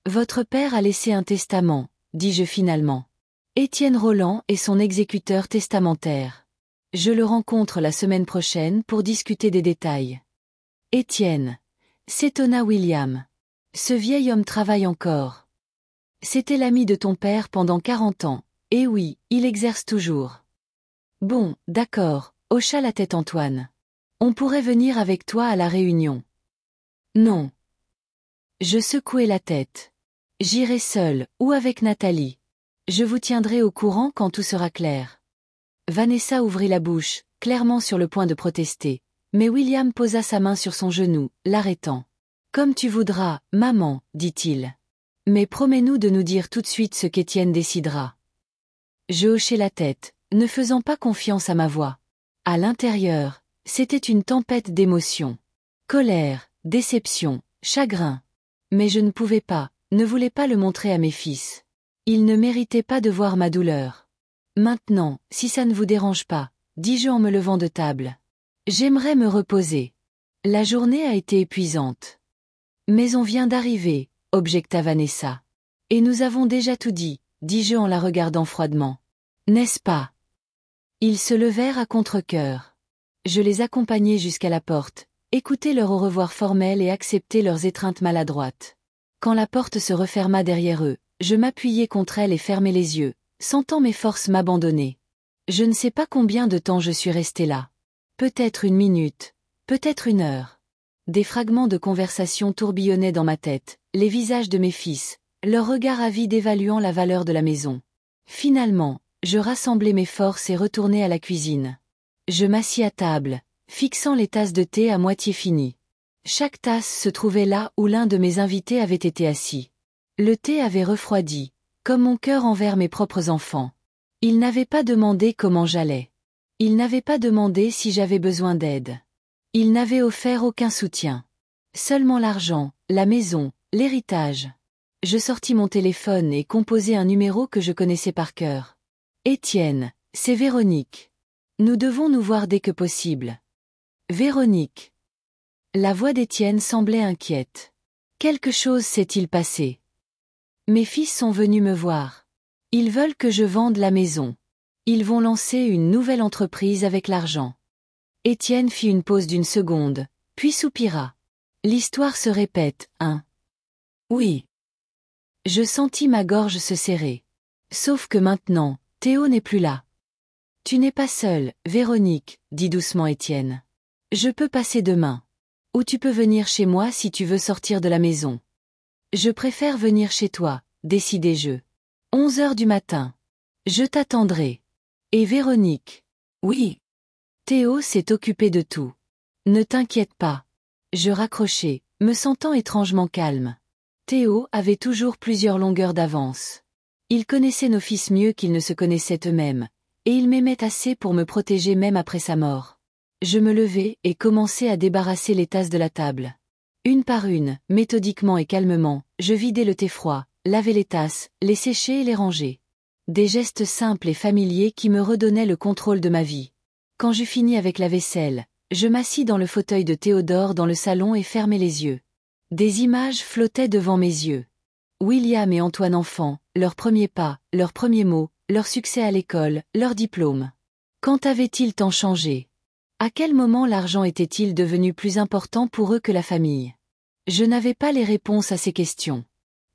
Votre père a laissé un testament, dis-je finalement. Étienne Roland est son exécuteur testamentaire. Je le rencontre la semaine prochaine pour discuter des détails. Étienne. S'étonna William. Ce vieil homme travaille encore. C'était l'ami de ton père pendant 40 ans, et oui, il exerce toujours. Bon, d'accord, hocha la tête Antoine. On pourrait venir avec toi à la réunion. Non. Je secouai la tête. J'irai seule, ou avec Nathalie. Je vous tiendrai au courant quand tout sera clair. Vanessa ouvrit la bouche, clairement sur le point de protester, mais William posa sa main sur son genou, l'arrêtant. Comme tu voudras, maman, dit-il. Mais promets-nous de nous dire tout de suite ce qu'Étienne décidera. Je hochai la tête, ne faisant pas confiance à ma voix. À l'intérieur, c'était une tempête d'émotions. Colère, déception, chagrin. Mais je ne pouvais pas, ne voulais pas le montrer à mes fils. Ils ne méritaient pas de voir ma douleur. Maintenant, si ça ne vous dérange pas, dis-je en me levant de table. J'aimerais me reposer. La journée a été épuisante. Mais on vient d'arriver, objecta Vanessa. Et nous avons déjà tout dit, dis-je en la regardant froidement. N'est-ce pas? Ils se levèrent à contre-cœur. Je les accompagnai jusqu'à la porte, écoutai leur au revoir formel et acceptai leurs étreintes maladroites. Quand la porte se referma derrière eux, je m'appuyai contre elle et fermai les yeux, sentant mes forces m'abandonner. Je ne sais pas combien de temps je suis restée là. Peut-être 1 minute, peut-être 1 heure. Des fragments de conversation tourbillonnaient dans ma tête, les visages de mes fils, leurs regards avides évaluant la valeur de la maison. Finalement, je rassemblai mes forces et retournai à la cuisine. Je m'assis à table, fixant les tasses de thé à moitié finies. Chaque tasse se trouvait là où l'un de mes invités avait été assis. Le thé avait refroidi, comme mon cœur envers mes propres enfants. Ils n'avaient pas demandé comment j'allais. Ils n'avaient pas demandé si j'avais besoin d'aide. Ils n'avaient offert aucun soutien. Seulement l'argent, la maison, l'héritage. Je sortis mon téléphone et composai un numéro que je connaissais par cœur. Étienne, c'est Véronique. Nous devons nous voir dès que possible. Véronique. La voix d'Étienne semblait inquiète. Quelque chose s'est-il passé? Mes fils sont venus me voir. Ils veulent que je vende la maison. Ils vont lancer une nouvelle entreprise avec l'argent. Étienne fit une pause d'1 seconde, puis soupira. L'histoire se répète, hein? Oui. Je sentis ma gorge se serrer. Sauf que maintenant, Théo n'est plus là. Tu n'es pas seule, Véronique, dit doucement Étienne. Je peux passer demain. Ou tu peux venir chez moi si tu veux sortir de la maison. Je préfère venir chez toi, décidai-je. 11 heures du matin. Je t'attendrai. Et Véronique? Oui. Théo s'est occupé de tout. Ne t'inquiète pas. Je raccrochai, me sentant étrangement calme. Théo avait toujours plusieurs longueurs d'avance. Il connaissait nos fils mieux qu'ils ne se connaissaient eux-mêmes, et il m'aimait assez pour me protéger même après sa mort. Je me levai et commençai à débarrasser les tasses de la table. Une par une, méthodiquement et calmement, je vidai le thé froid, lavai les tasses, les séchai et les rangeai. Des gestes simples et familiers qui me redonnaient le contrôle de ma vie. Quand j'eus fini avec la vaisselle, je m'assis dans le fauteuil de Théodore dans le salon et fermai les yeux. Des images flottaient devant mes yeux. William et Antoine enfants, leurs premiers pas, leurs premiers mots, leur succès à l'école, leur diplôme. Quand avait-il tant changé? À quel moment l'argent était-il devenu plus important pour eux que la famille? Je n'avais pas les réponses à ces questions.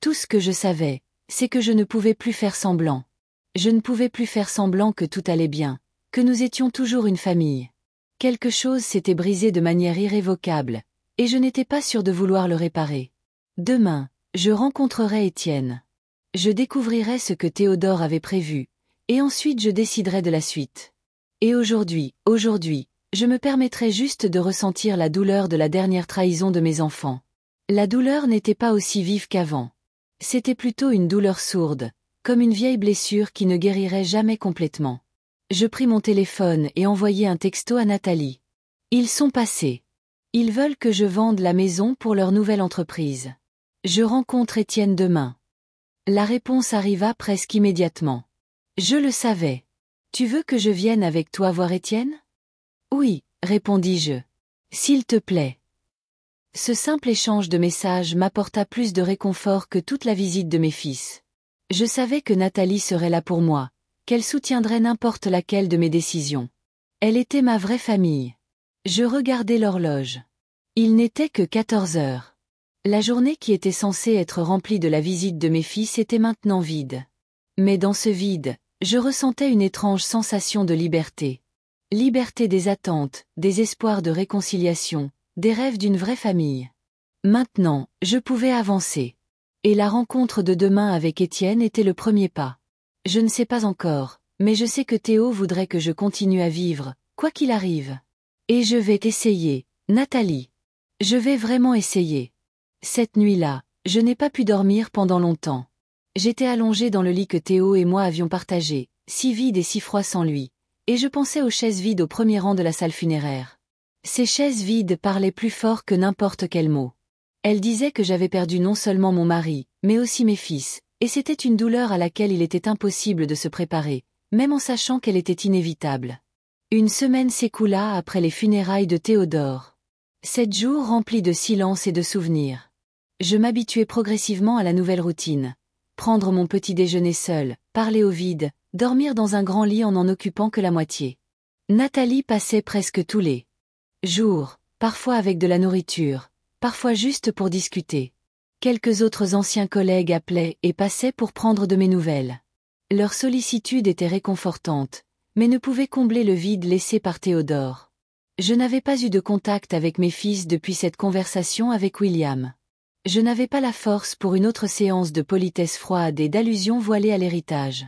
Tout ce que je savais, c'est que je ne pouvais plus faire semblant. Je ne pouvais plus faire semblant que tout allait bien, que nous étions toujours une famille. Quelque chose s'était brisé de manière irrévocable, et je n'étais pas sûre de vouloir le réparer. Demain, je rencontrerai Étienne. Je découvrirai ce que Théodore avait prévu, et ensuite je déciderai de la suite. Et aujourd'hui, je me permettrai juste de ressentir la douleur de la dernière trahison de mes enfants. La douleur n'était pas aussi vive qu'avant. C'était plutôt une douleur sourde, comme une vieille blessure qui ne guérirait jamais complètement. Je pris mon téléphone et envoyai un texto à Nathalie. Ils sont passés. Ils veulent que je vende la maison pour leur nouvelle entreprise. Je rencontre Étienne demain. La réponse arriva presque immédiatement. Je le savais. Tu veux que je vienne avec toi voir Étienne? Oui, répondis-je. S'il te plaît. Ce simple échange de messages m'apporta plus de réconfort que toute la visite de mes fils. Je savais que Nathalie serait là pour moi, qu'elle soutiendrait n'importe laquelle de mes décisions. Elle était ma vraie famille. Je regardai l'horloge. Il n'était que 14 heures. La journée qui était censée être remplie de la visite de mes fils était maintenant vide. Mais dans ce vide, je ressentais une étrange sensation de liberté. Liberté des attentes, des espoirs de réconciliation, des rêves d'une vraie famille. Maintenant, je pouvais avancer. Et la rencontre de demain avec Étienne était le premier pas. Je ne sais pas encore, mais je sais que Théo voudrait que je continue à vivre, quoi qu'il arrive. Et je vais essayer, Nathalie. Je vais vraiment essayer. Cette nuit-là, je n'ai pas pu dormir pendant longtemps. J'étais allongée dans le lit que Théo et moi avions partagé, si vide et si froid sans lui, et je pensais aux chaises vides au premier rang de la salle funéraire. Ces chaises vides parlaient plus fort que n'importe quel mot. Elles disaient que j'avais perdu non seulement mon mari, mais aussi mes fils, et c'était une douleur à laquelle il était impossible de se préparer, même en sachant qu'elle était inévitable. Une semaine s'écoula après les funérailles de Théodore. 7 jours remplis de silence et de souvenirs. Je m'habituais progressivement à la nouvelle routine. Prendre mon petit déjeuner seul, parler au vide, dormir dans un grand lit en n'en occupant que la moitié. Nathalie passait presque tous les jours, parfois avec de la nourriture, parfois juste pour discuter. Quelques autres anciens collègues appelaient et passaient pour prendre de mes nouvelles. Leur sollicitude était réconfortante, mais ne pouvait combler le vide laissé par Théodore. Je n'avais pas eu de contact avec mes fils depuis cette conversation avec William. Je n'avais pas la force pour une autre séance de politesse froide et d'allusions voilées à l'héritage.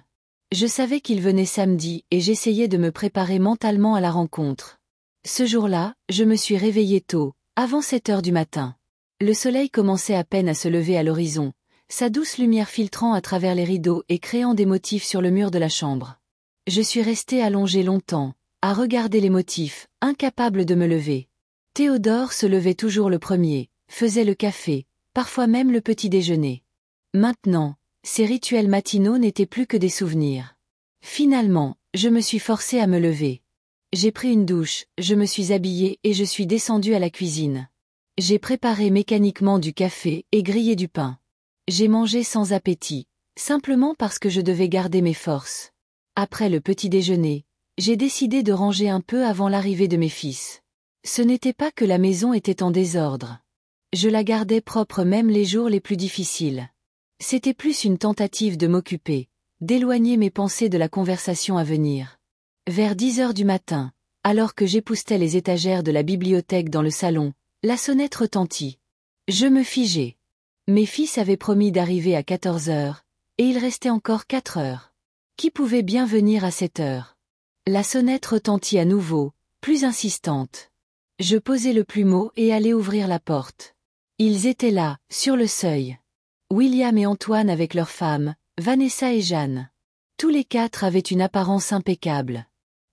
Je savais qu'il venait samedi et j'essayais de me préparer mentalement à la rencontre. Ce jour-là, je me suis réveillée tôt, avant 7 heures du matin. Le soleil commençait à peine à se lever à l'horizon, sa douce lumière filtrant à travers les rideaux et créant des motifs sur le mur de la chambre. Je suis restée allongée longtemps, à regarder les motifs, incapable de me lever. Théodore se levait toujours le premier, faisait le café, parfois même le petit déjeuner. Maintenant, ces rituels matinaux n'étaient plus que des souvenirs. Finalement, je me suis forcée à me lever. J'ai pris une douche, je me suis habillée et je suis descendue à la cuisine. J'ai préparé mécaniquement du café et grillé du pain. J'ai mangé sans appétit, simplement parce que je devais garder mes forces. Après le petit déjeuner, j'ai décidé de ranger un peu avant l'arrivée de mes fils. Ce n'était pas que la maison était en désordre. Je la gardais propre même les jours les plus difficiles. C'était plus une tentative de m'occuper, d'éloigner mes pensées de la conversation à venir. Vers 10 heures du matin, alors que j'époussetais les étagères de la bibliothèque dans le salon, la sonnette retentit. Je me figeai. Mes fils avaient promis d'arriver à 14 heures, et il restait encore 4 heures. Qui pouvait bien venir à cette heure? La sonnette retentit à nouveau, plus insistante. Je posai le plumeau et allai ouvrir la porte. Ils étaient là, sur le seuil. William et Antoine avec leurs femmes, Vanessa et Jeanne. Tous les 4 avaient une apparence impeccable.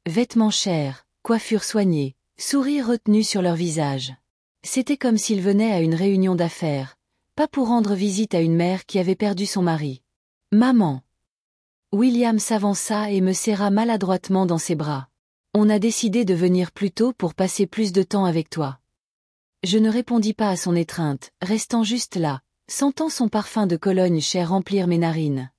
Vêtements chers, coiffures soignées, sourires retenus sur leurs visages. C'était comme s'ils venaient à une réunion d'affaires, pas pour rendre visite à une mère qui avait perdu son mari. Maman. William s'avança et me serra maladroitement dans ses bras. On a décidé de venir plus tôt pour passer plus de temps avec toi. Je ne répondis pas à son étreinte, restant juste là, sentant son parfum de Cologne cher remplir mes narines.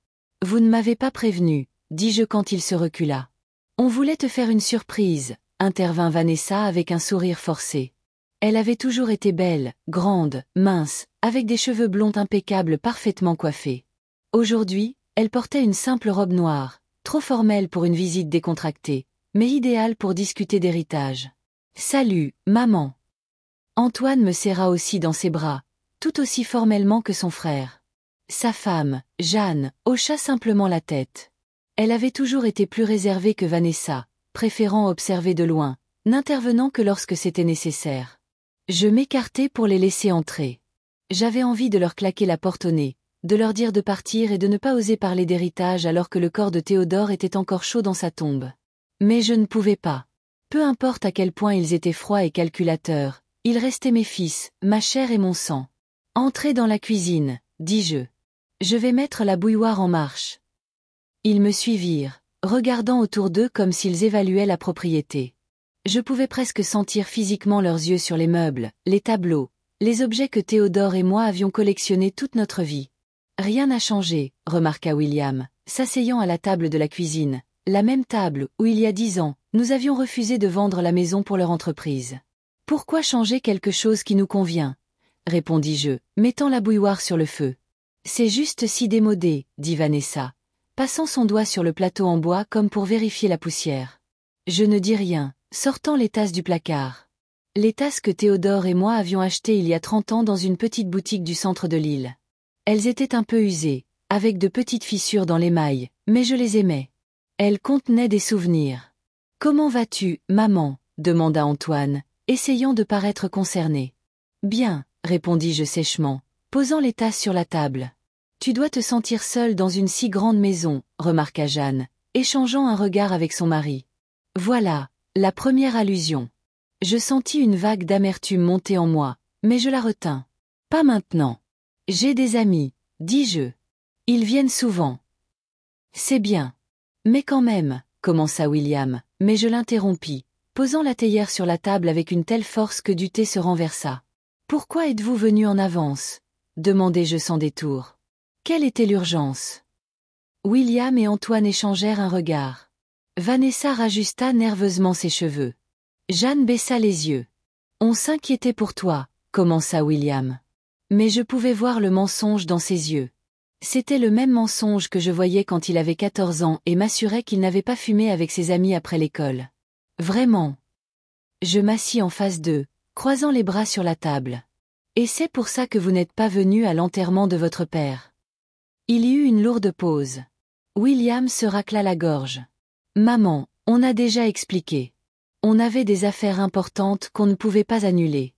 Vous ne m'avez pas prévenu, dis-je quand il se recula. On voulait te faire une surprise, intervint Vanessa avec un sourire forcé. Elle avait toujours été belle, grande, mince, avec des cheveux blonds impeccables parfaitement coiffés. Aujourd'hui, elle portait une simple robe noire, trop formelle pour une visite décontractée, mais idéale pour discuter d'héritage. Salut, maman. Antoine me serra aussi dans ses bras, tout aussi formellement que son frère. Sa femme, Jeanne, hocha simplement la tête. Elle avait toujours été plus réservée que Vanessa, préférant observer de loin, n'intervenant que lorsque c'était nécessaire. Je m'écartai pour les laisser entrer. J'avais envie de leur claquer la porte au nez, de leur dire de partir et de ne pas oser parler d'héritage alors que le corps de Théodore était encore chaud dans sa tombe. Mais je ne pouvais pas. Peu importe à quel point ils étaient froids et calculateurs, ils restaient mes fils, ma chair et mon sang. Entrez dans la cuisine, dis-je. Je vais mettre la bouilloire en marche. Ils me suivirent, regardant autour d'eux comme s'ils évaluaient la propriété. Je pouvais presque sentir physiquement leurs yeux sur les meubles, les tableaux, les objets que Théodore et moi avions collectionnés toute notre vie. Rien n'a changé, remarqua William, s'asseyant à la table de la cuisine, la même table où il y a 10 ans, nous avions refusé de vendre la maison pour leur entreprise. Pourquoi changer quelque chose qui nous convient? Répondis-je, mettant la bouilloire sur le feu. C'est juste si démodé, dit Vanessa, passant son doigt sur le plateau en bois comme pour vérifier la poussière. Je ne dis rien, sortant les tasses du placard. Les tasses que Théodore et moi avions achetées il y a 30 ans dans une petite boutique du centre de l'île. Elles étaient un peu usées, avec de petites fissures dans l'émail, mais je les aimais. Elles contenaient des souvenirs. « Comment vas-tu, maman » demanda Antoine, essayant de paraître concerné. « Bien » répondis-je sèchement, posant les tasses sur la table. « Tu dois te sentir seule dans une si grande maison » remarqua Jeanne, échangeant un regard avec son mari. Voilà, la première allusion. Je sentis une vague d'amertume monter en moi, mais je la retins. « Pas maintenant. J'ai des amis, dis-je. Ils viennent souvent. »« C'est bien. Mais quand même, » commença William, mais je l'interrompis, posant la théière sur la table avec une telle force que du thé se renversa. « Pourquoi êtes-vous venu en avance » demandai-je sans détour. Quelle était l'urgence? William et Antoine échangèrent un regard. Vanessa rajusta nerveusement ses cheveux. Jeanne baissa les yeux. « On s'inquiétait pour toi » commença William. Mais je pouvais voir le mensonge dans ses yeux. C'était le même mensonge que je voyais quand il avait 14 ans et m'assurait qu'il n'avait pas fumé avec ses amis après l'école. Vraiment. Je m'assis en face d'eux, croisant les bras sur la table. Et c'est pour ça que vous n'êtes pas venu à l'enterrement de votre père. Il y eut une lourde pause. William se racla la gorge. Maman, on a déjà expliqué. On avait des affaires importantes qu'on ne pouvait pas annuler.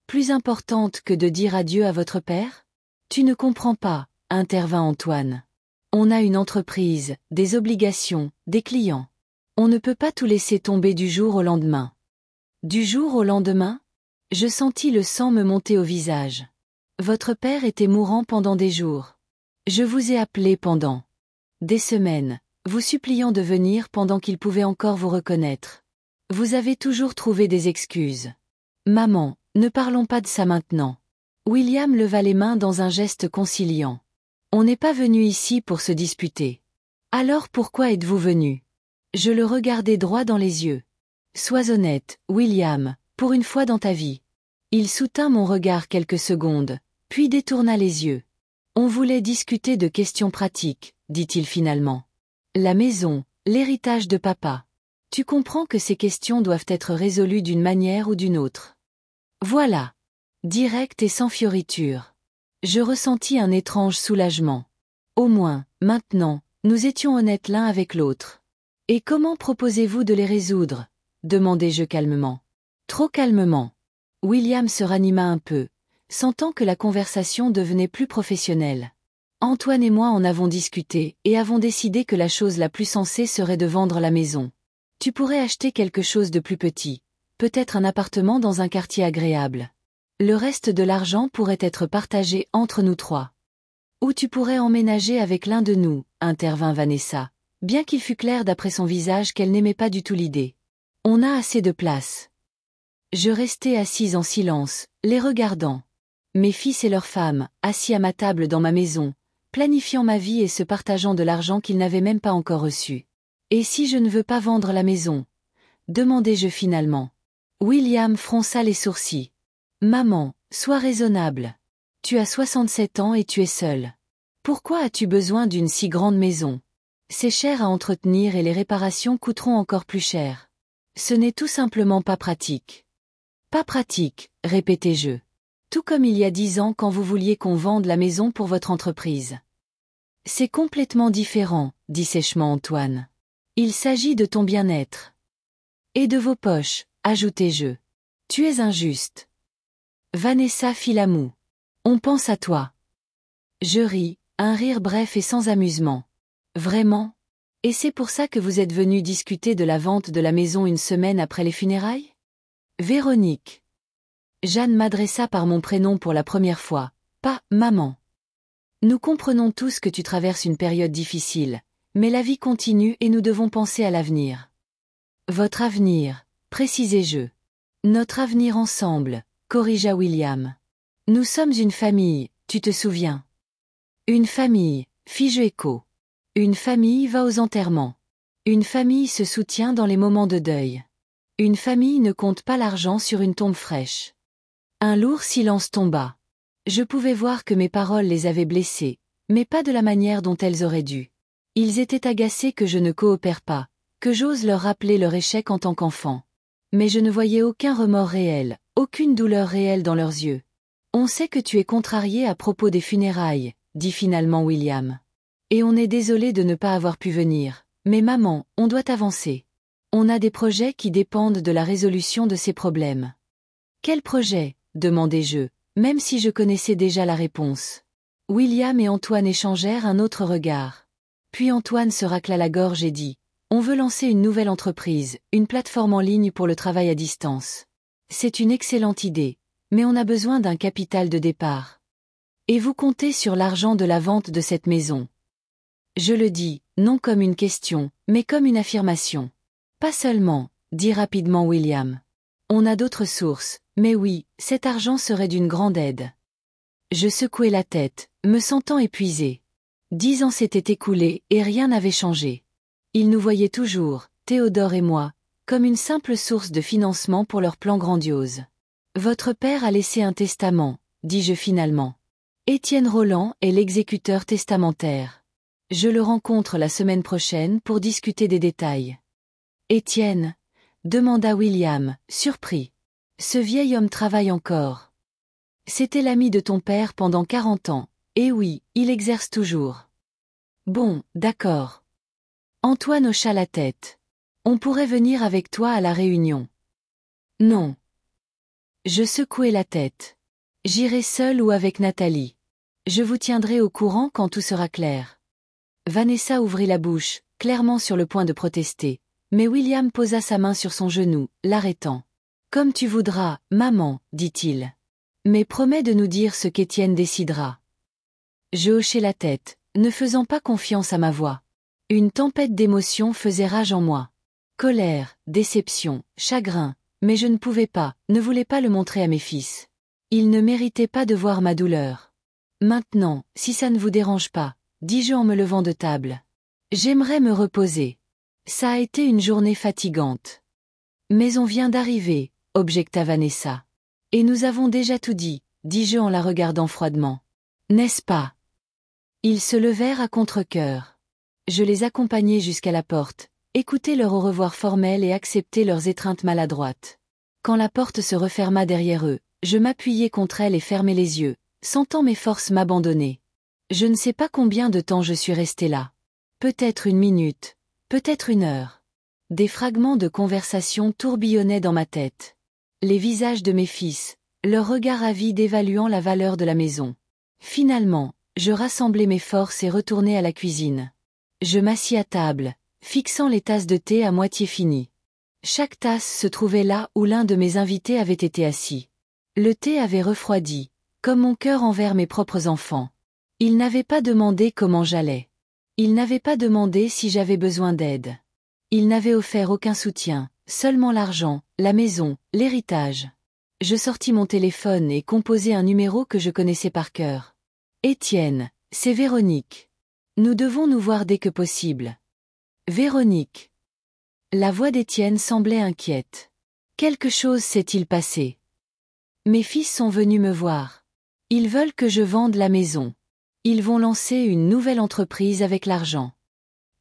Plus importantes que de dire adieu à votre père? Tu ne comprends pas, intervint Antoine. On a une entreprise, des obligations, des clients. On ne peut pas tout laisser tomber du jour au lendemain. Du jour au lendemain? Je sentis le sang me monter au visage. Votre père était mourant pendant des jours. Je vous ai appelé pendant des semaines, vous suppliant de venir pendant qu'il pouvait encore vous reconnaître. Vous avez toujours trouvé des excuses. Maman, ne parlons pas de ça maintenant. William leva les mains dans un geste conciliant. On n'est pas venu ici pour se disputer. Alors pourquoi êtes-vous venu? Je le regardai droit dans les yeux. Sois honnête, William, pour une fois dans ta vie. Il soutint mon regard quelques secondes, puis détourna les yeux. On voulait discuter de questions pratiques, dit-il finalement. La maison, l'héritage de papa. Tu comprends que ces questions doivent être résolues d'une manière ou d'une autre. Voilà. Direct et sans fioriture. Je ressentis un étrange soulagement. Au moins, maintenant, nous étions honnêtes l'un avec l'autre. Et comment proposez-vous de les résoudre? Demandai-je calmement. Trop calmement. William se ranima un peu, sentant que la conversation devenait plus professionnelle. Antoine et moi en avons discuté et avons décidé que la chose la plus sensée serait de vendre la maison. Tu pourrais acheter quelque chose de plus petit, peut-être un appartement dans un quartier agréable. Le reste de l'argent pourrait être partagé entre nous trois. Ou tu pourrais emménager avec l'un de nous, intervint Vanessa, bien qu'il fût clair d'après son visage qu'elle n'aimait pas du tout l'idée. On a assez de place. Je restai assise en silence, les regardant. Mes fils et leurs femmes, assis à ma table dans ma maison, planifiant ma vie et se partageant de l'argent qu'ils n'avaient même pas encore reçu. Et si je ne veux pas vendre la maison? Demandai-je finalement. William fronça les sourcils. Maman, sois raisonnable. Tu as 67 ans et tu es seule. Pourquoi as-tu besoin d'une si grande maison? C'est cher à entretenir et les réparations coûteront encore plus cher. Ce n'est tout simplement pas pratique. Pas pratique, répétai-je. Tout comme il y a 10 ans quand vous vouliez qu'on vende la maison pour votre entreprise. C'est complètement différent, dit sèchement Antoine. Il s'agit de ton bien-être. Et de vos poches, ajoutai-je. Tu es injuste. Vanessa fit la moue. On pense à toi. Je ris, un rire bref et sans amusement. Vraiment? Et c'est pour ça que vous êtes venu discuter de la vente de la maison une semaine après les funérailles? Véronique. Jeanne m'adressa par mon prénom pour la première fois, Pas, maman. Nous comprenons tous que tu traverses une période difficile, mais la vie continue et nous devons penser à l'avenir. Votre avenir, précisai-je. Notre avenir ensemble, corrigea William. Nous sommes une famille, tu te souviens. Une famille, fis-je écho. Une famille va aux enterrements. Une famille se soutient dans les moments de deuil. Une famille ne compte pas l'argent sur une tombe fraîche. Un lourd silence tomba. Je pouvais voir que mes paroles les avaient blessés, mais pas de la manière dont elles auraient dû. Ils étaient agacés que je ne coopère pas, que j'ose leur rappeler leur échec en tant qu'enfant. Mais je ne voyais aucun remords réel, aucune douleur réelle dans leurs yeux. On sait que tu es contrarié à propos des funérailles, dit finalement William. Et on est désolé de ne pas avoir pu venir, mais maman, on doit avancer. On a des projets qui dépendent de la résolution de ces problèmes. Quel projet ? Demandai-je, même si je connaissais déjà la réponse. William et Antoine échangèrent un autre regard. Puis Antoine se racla la gorge et dit « On veut lancer une nouvelle entreprise, une plateforme en ligne pour le travail à distance. C'est une excellente idée, mais on a besoin d'un capital de départ. Et vous comptez sur l'argent de la vente de cette maison. » Je le dis, non comme une question, mais comme une affirmation. Pas seulement, dit rapidement William. On a d'autres sources, mais oui, cet argent serait d'une grande aide. Je secouai la tête, me sentant épuisé. 10 ans s'étaient écoulés et rien n'avait changé. Ils nous voyaient toujours, Théodore et moi, comme une simple source de financement pour leur plan grandiose. Votre père a laissé un testament, dis-je finalement. Étienne Roland est l'exécuteur testamentaire. Je le rencontre la semaine prochaine pour discuter des détails. Étienne ? Demanda William, surpris. Ce vieil homme travaille encore. C'était l'ami de ton père pendant 40 ans, et oui, il exerce toujours. Bon, d'accord. Antoine hocha la tête. On pourrait venir avec toi à la réunion. Non. Je secouai la tête. J'irai seul ou avec Nathalie. Je vous tiendrai au courant quand tout sera clair. Vanessa ouvrit la bouche, clairement sur le point de protester, mais William posa sa main sur son genou, l'arrêtant. « Comme tu voudras, maman, dit-il. Mais promets de nous dire ce qu'Étienne décidera. » Je hochai la tête, ne faisant pas confiance à ma voix. Une tempête d'émotions faisait rage en moi. Colère, déception, chagrin, mais je ne pouvais pas, ne voulais pas le montrer à mes fils. Ils ne méritaient pas de voir ma douleur. Maintenant, si ça ne vous dérange pas, dis-je en me levant de table. J'aimerais me reposer. Ça a été une journée fatigante. Mais on vient d'arriver, objecta Vanessa. Et nous avons déjà tout dit, dis-je en la regardant froidement. N'est-ce pas? Ils se levèrent à contre-cœur. Je les accompagnai jusqu'à la porte, écoutai leur au revoir formel et acceptai leurs étreintes maladroites. Quand la porte se referma derrière eux, je m'appuyai contre elle et fermai les yeux, sentant mes forces m'abandonner. Je ne sais pas combien de temps je suis resté là. Peut-être 1 minute, peut-être 1 heure. Des fragments de conversation tourbillonnaient dans ma tête. Les visages de mes fils, leurs regards avides évaluant la valeur de la maison. Finalement, je rassemblai mes forces et retournai à la cuisine. Je m'assis à table, fixant les tasses de thé à moitié finies. Chaque tasse se trouvait là où l'un de mes invités avait été assis. Le thé avait refroidi, comme mon cœur envers mes propres enfants. Ils n'avaient pas demandé comment j'allais. Ils n'avaient pas demandé si j'avais besoin d'aide. Ils n'avaient offert aucun soutien, seulement l'argent, la maison, l'héritage. Je sortis mon téléphone et composai un numéro que je connaissais par cœur. Étienne, c'est Véronique. Nous devons nous voir dès que possible. Véronique. La voix d'Étienne semblait inquiète. Quelque chose s'est-il passé? Mes fils sont venus me voir. Ils veulent que je vende la maison. Ils vont lancer une nouvelle entreprise avec l'argent.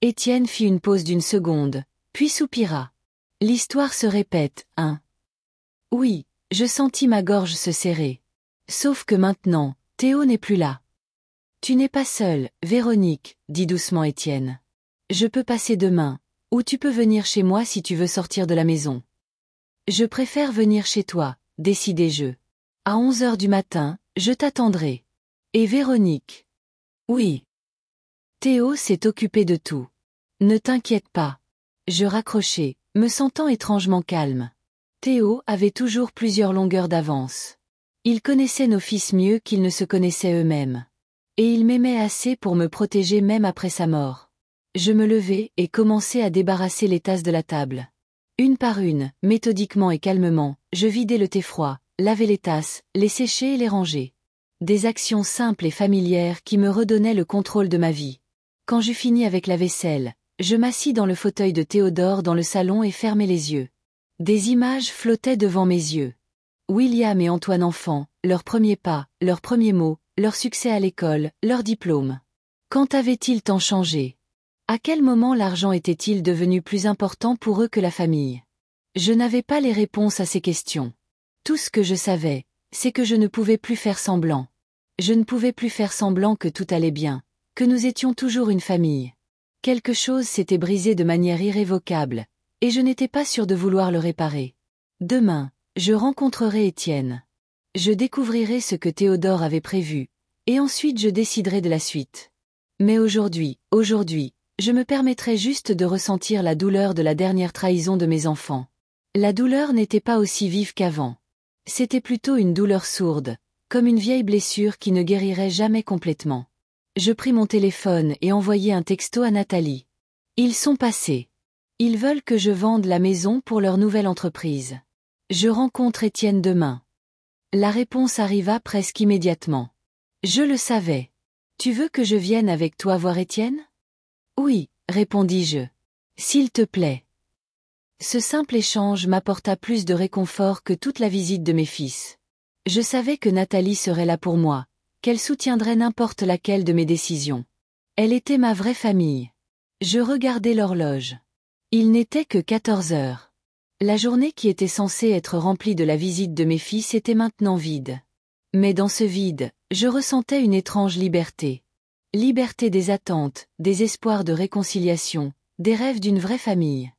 Étienne fit une pause d'1 seconde, puis soupira. L'histoire se répète, hein? Oui, je sentis ma gorge se serrer. Sauf que maintenant, Théo n'est plus là. Tu n'es pas seule, Véronique, dit doucement Étienne. Je peux passer demain, ou tu peux venir chez moi si tu veux sortir de la maison. Je préfère venir chez toi, décidai-je. À 11h du matin, je t'attendrai. Et Véronique? Oui. Théo s'est occupé de tout. Ne t'inquiète pas. Je raccrochai, me sentant étrangement calme. Théo avait toujours plusieurs longueurs d'avance. Ils connaissaient nos fils mieux qu'ils ne se connaissaient eux-mêmes. Et ils m'aimaient assez pour me protéger même après sa mort. Je me levai et commençai à débarrasser les tasses de la table. Une par une, méthodiquement et calmement, je vidai le thé froid, lavai les tasses, les séchai et les rangeai. Des actions simples et familières qui me redonnaient le contrôle de ma vie. Quand j'eus fini avec la vaisselle, je m'assis dans le fauteuil de Théodore dans le salon et fermai les yeux. Des images flottaient devant mes yeux. William et Antoine enfants, leurs premiers pas, leurs premiers mots, leur succès à l'école, leur diplôme. Quand avait-il tant changé? À quel moment l'argent était-il devenu plus important pour eux que la famille? Je n'avais pas les réponses à ces questions. Tout ce que je savais, c'est que je ne pouvais plus faire semblant. Je ne pouvais plus faire semblant que tout allait bien, que nous étions toujours une famille. Quelque chose s'était brisé de manière irrévocable, et je n'étais pas sûre de vouloir le réparer. Demain, je rencontrerai Étienne. Je découvrirai ce que Théodore avait prévu, et ensuite je déciderai de la suite. Mais aujourd'hui, je me permettrai juste de ressentir la douleur de la dernière trahison de mes enfants. La douleur n'était pas aussi vive qu'avant. C'était plutôt une douleur sourde, comme une vieille blessure qui ne guérirait jamais complètement. Je pris mon téléphone et envoyai un texto à Nathalie. Ils sont passés. Ils veulent que je vende la maison pour leur nouvelle entreprise. Je rencontre Étienne demain. La réponse arriva presque immédiatement. Je le savais. Tu veux que je vienne avec toi voir Étienne? Oui, répondis-je. S'il te plaît. Ce simple échange m'apporta plus de réconfort que toute la visite de mes fils. Je savais que Nathalie serait là pour moi, qu'elle soutiendrait n'importe laquelle de mes décisions. Elle était ma vraie famille. Je regardai l'horloge. Il n'était que 14 heures. La journée qui était censée être remplie de la visite de mes fils était maintenant vide. Mais dans ce vide, je ressentais une étrange liberté. Liberté des attentes, des espoirs de réconciliation, des rêves d'une vraie famille.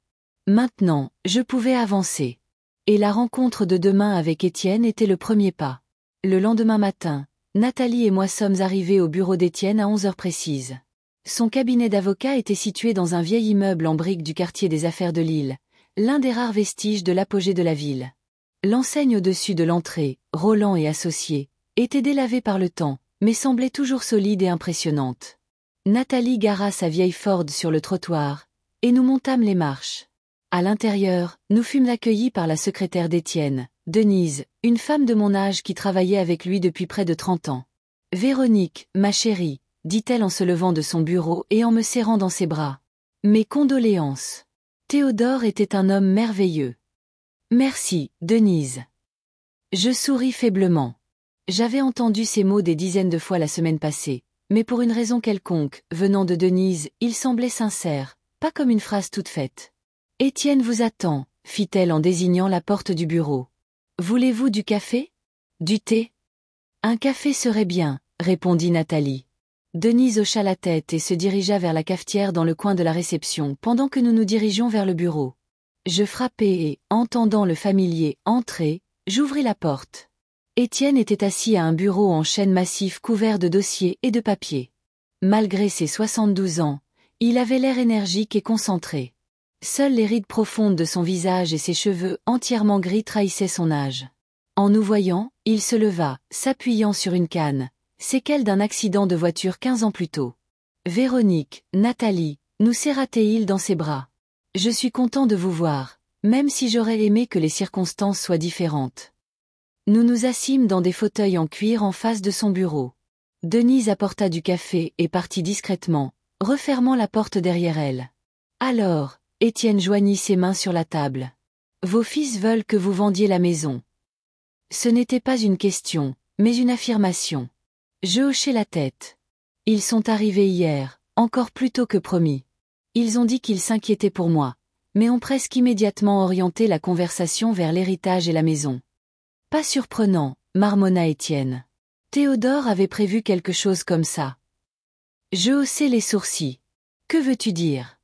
Maintenant, je pouvais avancer. Et la rencontre de demain avec Étienne était le premier pas. Le lendemain matin, Nathalie et moi sommes arrivés au bureau d'Étienne à 11 heures précises. Son cabinet d'avocat était situé dans un vieil immeuble en briques du quartier des Affaires de Lille, l'un des rares vestiges de l'apogée de la ville. L'enseigne au-dessus de l'entrée, Roland et Associés, était délavée par le temps, mais semblait toujours solide et impressionnante. Nathalie gara sa vieille Ford sur le trottoir, et nous montâmes les marches. À l'intérieur, nous fûmes accueillis par la secrétaire d'Étienne, Denise, une femme de mon âge qui travaillait avec lui depuis près de 30 ans. « Véronique, ma chérie », dit-elle en se levant de son bureau et en me serrant dans ses bras. « Mes condoléances. Théodore était un homme merveilleux. » « Merci, Denise. » Je souris faiblement. J'avais entendu ces mots des dizaines de fois la semaine passée, mais pour une raison quelconque, venant de Denise, ils semblaient sincères, pas comme une phrase toute faite. « Étienne vous attend, » fit-elle en désignant la porte du bureau. « Voulez-vous du café? Du thé? » « Un café serait bien, » répondit Nathalie. Denise hocha la tête et se dirigea vers la cafetière dans le coin de la réception pendant que nous nous dirigions vers le bureau. Je frappai et, entendant le familier entrer, j'ouvris la porte. Étienne était assis à un bureau en chêne massif couvert de dossiers et de papiers. Malgré ses 72 ans, il avait l'air énergique et concentré. Seules les rides profondes de son visage et ses cheveux entièrement gris trahissaient son âge. En nous voyant, il se leva, s'appuyant sur une canne, séquelle d'un accident de voiture 15 ans plus tôt. Véronique, Nathalie, nous serra-t-il dans ses bras. Je suis content de vous voir, même si j'aurais aimé que les circonstances soient différentes. Nous nous assîmes dans des fauteuils en cuir en face de son bureau. Denise apporta du café et partit discrètement, refermant la porte derrière elle. Alors, Étienne joignit ses mains sur la table. Vos fils veulent que vous vendiez la maison. Ce n'était pas une question, mais une affirmation. Je hochai la tête. Ils sont arrivés hier, encore plus tôt que promis. Ils ont dit qu'ils s'inquiétaient pour moi, mais ont presque immédiatement orienté la conversation vers l'héritage et la maison. Pas surprenant, marmonna Étienne. Théodore avait prévu quelque chose comme ça. Je haussai les sourcils. Que veux-tu dire?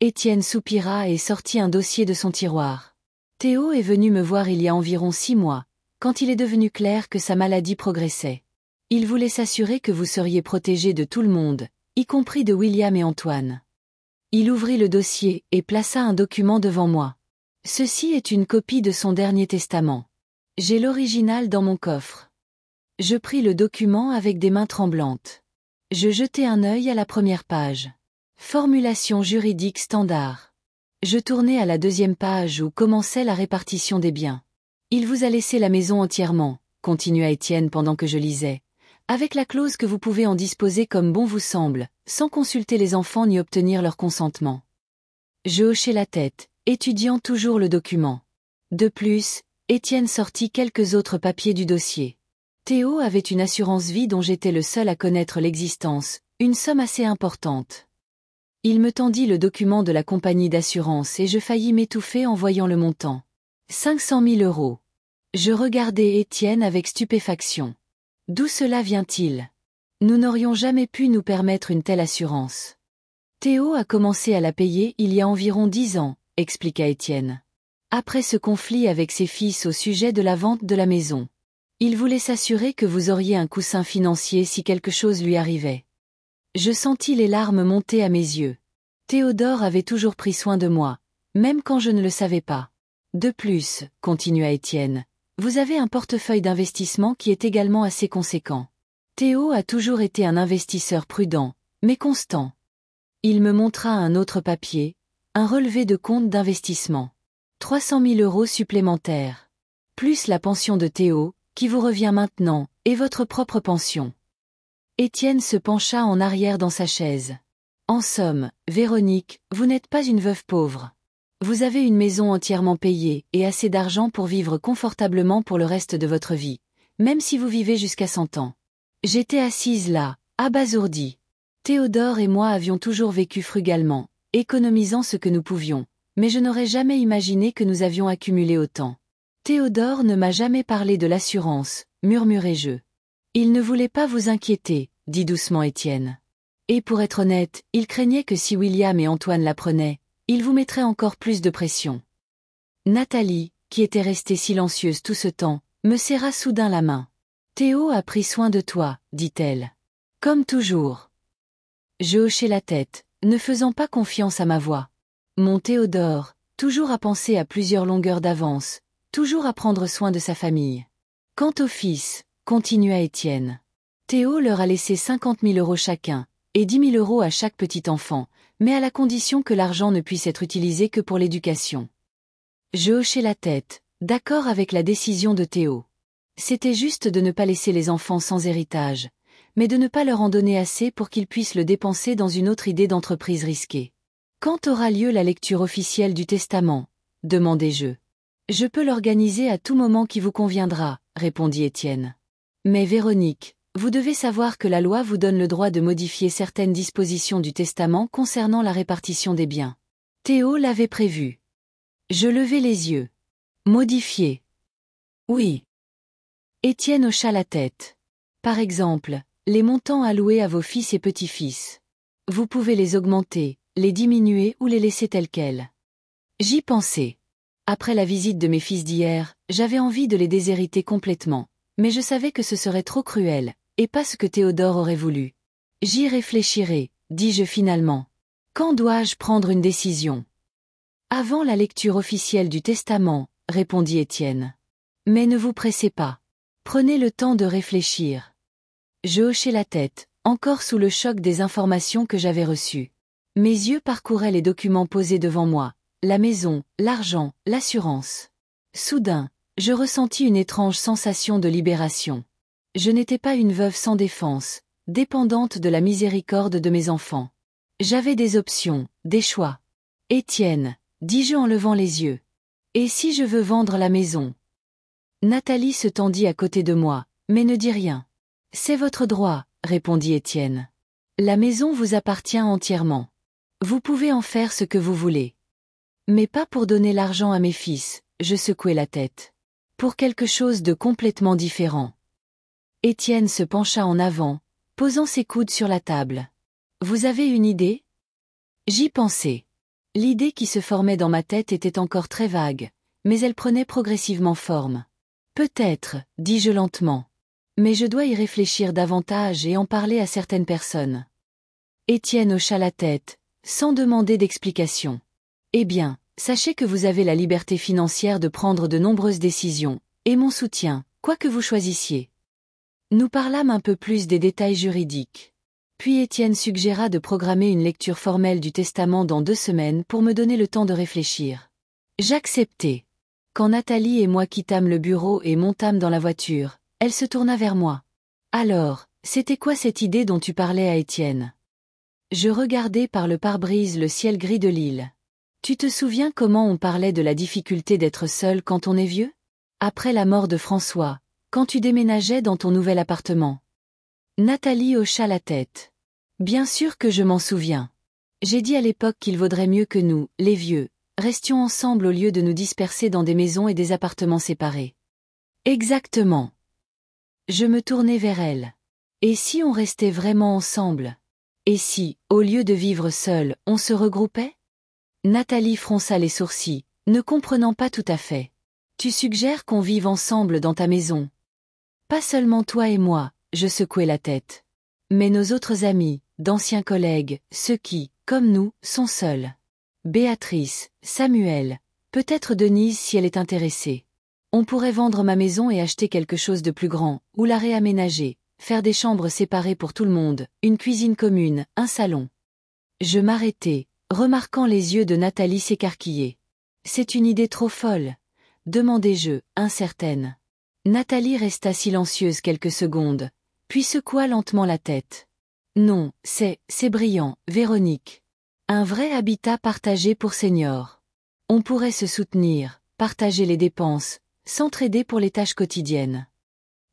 Étienne soupira et sortit un dossier de son tiroir. Théo est venu me voir il y a environ 6 mois, quand il est devenu clair que sa maladie progressait. Il voulait s'assurer que vous seriez protégés de tout le monde, y compris de William et Antoine. Il ouvrit le dossier et plaça un document devant moi. Ceci est une copie de son dernier testament. J'ai l'original dans mon coffre. Je pris le document avec des mains tremblantes. Je jetai un œil à la première page. Formulation juridique standard. Je tournai à la deuxième page où commençait la répartition des biens. Il vous a laissé la maison entièrement, continua Étienne pendant que je lisais, avec la clause que vous pouvez en disposer comme bon vous semble, sans consulter les enfants ni obtenir leur consentement. Je hochai la tête, étudiant toujours le document. De plus, Étienne sortit quelques autres papiers du dossier. Théo avait une assurance vie dont j'étais le seul à connaître l'existence, une somme assez importante. Il me tendit le document de la compagnie d'assurance et je faillis m'étouffer en voyant le montant. 500 000 €. Je regardai Étienne avec stupéfaction. D'où cela vient-il? Nous n'aurions jamais pu nous permettre une telle assurance. Théo a commencé à la payer il y a environ 10 ans, expliqua Étienne. Après ce conflit avec ses fils au sujet de la vente de la maison. Il voulait s'assurer que vous auriez un coussin financier si quelque chose lui arrivait. Je sentis les larmes monter à mes yeux. Théodore avait toujours pris soin de moi, même quand je ne le savais pas. De plus, continua Étienne, vous avez un portefeuille d'investissement qui est également assez conséquent. Théo a toujours été un investisseur prudent, mais constant. Il me montra un autre papier, un relevé de compte d'investissement. 300 000 € supplémentaires. Plus la pension de Théo, qui vous revient maintenant, et votre propre pension. Étienne se pencha en arrière dans sa chaise. En somme, Véronique, vous n'êtes pas une veuve pauvre. Vous avez une maison entièrement payée et assez d'argent pour vivre confortablement pour le reste de votre vie, même si vous vivez jusqu'à 100 ans. J'étais assise là, abasourdie. Théodore et moi avions toujours vécu frugalement, économisant ce que nous pouvions, mais je n'aurais jamais imaginé que nous avions accumulé autant. Théodore ne m'a jamais parlé de l'assurance, murmurai-je. Il ne voulait pas vous inquiéter, dit doucement Étienne. Et pour être honnête, il craignait que si William et Antoine l'apprenaient, ils vous mettraient encore plus de pression. Nathalie, qui était restée silencieuse tout ce temps, me serra soudain la main. Théo a pris soin de toi, dit-elle. Comme toujours. Je hochai la tête, ne faisant pas confiance à ma voix. Mon Théodore, toujours à penser à plusieurs longueurs d'avance, toujours à prendre soin de sa famille. Quant aux fils, continua Étienne. Théo leur a laissé 50 000 € chacun, et 10 000 € à chaque petit enfant, mais à la condition que l'argent ne puisse être utilisé que pour l'éducation. Je hochai la tête, d'accord avec la décision de Théo. C'était juste de ne pas laisser les enfants sans héritage, mais de ne pas leur en donner assez pour qu'ils puissent le dépenser dans une autre idée d'entreprise risquée. Quand aura lieu la lecture officielle du testament? Demandai-je. Je peux l'organiser à tout moment qui vous conviendra, répondit Étienne. Mais Véronique, vous devez savoir que la loi vous donne le droit de modifier certaines dispositions du testament concernant la répartition des biens. Théo l'avait prévu. Je levai les yeux. Modifier. Oui. Étienne hocha la tête. Par exemple, les montants alloués à vos fils et petits-fils. Vous pouvez les augmenter, les diminuer ou les laisser tels quels. J'y pensais. Après la visite de mes fils d'hier, j'avais envie de les déshériter complètement, mais je savais que ce serait trop cruel, et pas ce que Théodore aurait voulu. J'y réfléchirai, dis-je finalement. Quand dois-je prendre une décision? Avant la lecture officielle du testament, répondit Étienne. Mais ne vous pressez pas. Prenez le temps de réfléchir. Je hochai la tête, encore sous le choc des informations que j'avais reçues. Mes yeux parcouraient les documents posés devant moi, la maison, l'argent, l'assurance. Soudain, je ressentis une étrange sensation de libération. Je n'étais pas une veuve sans défense, dépendante de la miséricorde de mes enfants. J'avais des options, des choix. Étienne, dis-je en levant les yeux. Et si je veux vendre la maison? Nathalie se tendit à côté de moi, mais ne dit rien. C'est votre droit, répondit Étienne. La maison vous appartient entièrement. Vous pouvez en faire ce que vous voulez. Mais pas pour donner l'argent à mes fils, je secouai la tête. Pour quelque chose de complètement différent. Étienne se pencha en avant, posant ses coudes sur la table. Vous avez une idée? J'y pensais. L'idée qui se formait dans ma tête était encore très vague, mais elle prenait progressivement forme. Peut-être, dis-je lentement. Mais je dois y réfléchir davantage et en parler à certaines personnes. Étienne hocha la tête, sans demander d'explication. Eh bien, sachez que vous avez la liberté financière de prendre de nombreuses décisions, Et mon soutien, quoi que vous choisissiez. Nous parlâmes un peu plus des détails juridiques. Puis Étienne suggéra de programmer une lecture formelle du testament dans 2 semaines pour me donner le temps de réfléchir. J'acceptai. Quand Nathalie et moi quittâmes le bureau et montâmes dans la voiture, elle se tourna vers moi. Alors, c'était quoi cette idée dont tu parlais à Étienne? Je regardai par le pare-brise le ciel gris de l'île. Tu te souviens comment on parlait de la difficulté d'être seul quand on est vieux? Après la mort de François, quand tu déménageais dans ton nouvel appartement. Nathalie hocha la tête. Bien sûr que je m'en souviens. J'ai dit à l'époque qu'il vaudrait mieux que nous, les vieux, restions ensemble au lieu de nous disperser dans des maisons et des appartements séparés. Exactement. Je me tournai vers elle. Et si on restait vraiment ensemble? Et si, au lieu de vivre seul, on se regroupait? Nathalie fronça les sourcils, ne comprenant pas tout à fait. Tu suggères qu'on vive ensemble dans ta maison? Pas seulement toi et moi, je secouai la tête. Mais nos autres amis, d'anciens collègues, ceux qui, comme nous, sont seuls. Béatrice, Samuel, peut-être Denise si elle est intéressée. On pourrait vendre ma maison et acheter quelque chose de plus grand, ou la réaménager, faire des chambres séparées pour tout le monde, une cuisine commune, un salon. Je m'arrêtai, remarquant les yeux de Nathalie s'écarquiller. C'est une idée trop folle, demandai-je, incertaine. Nathalie resta silencieuse quelques secondes, puis secoua lentement la tête. Non, c'est brillant, Véronique. Un vrai habitat partagé pour seniors. On pourrait se soutenir, partager les dépenses, s'entraider pour les tâches quotidiennes.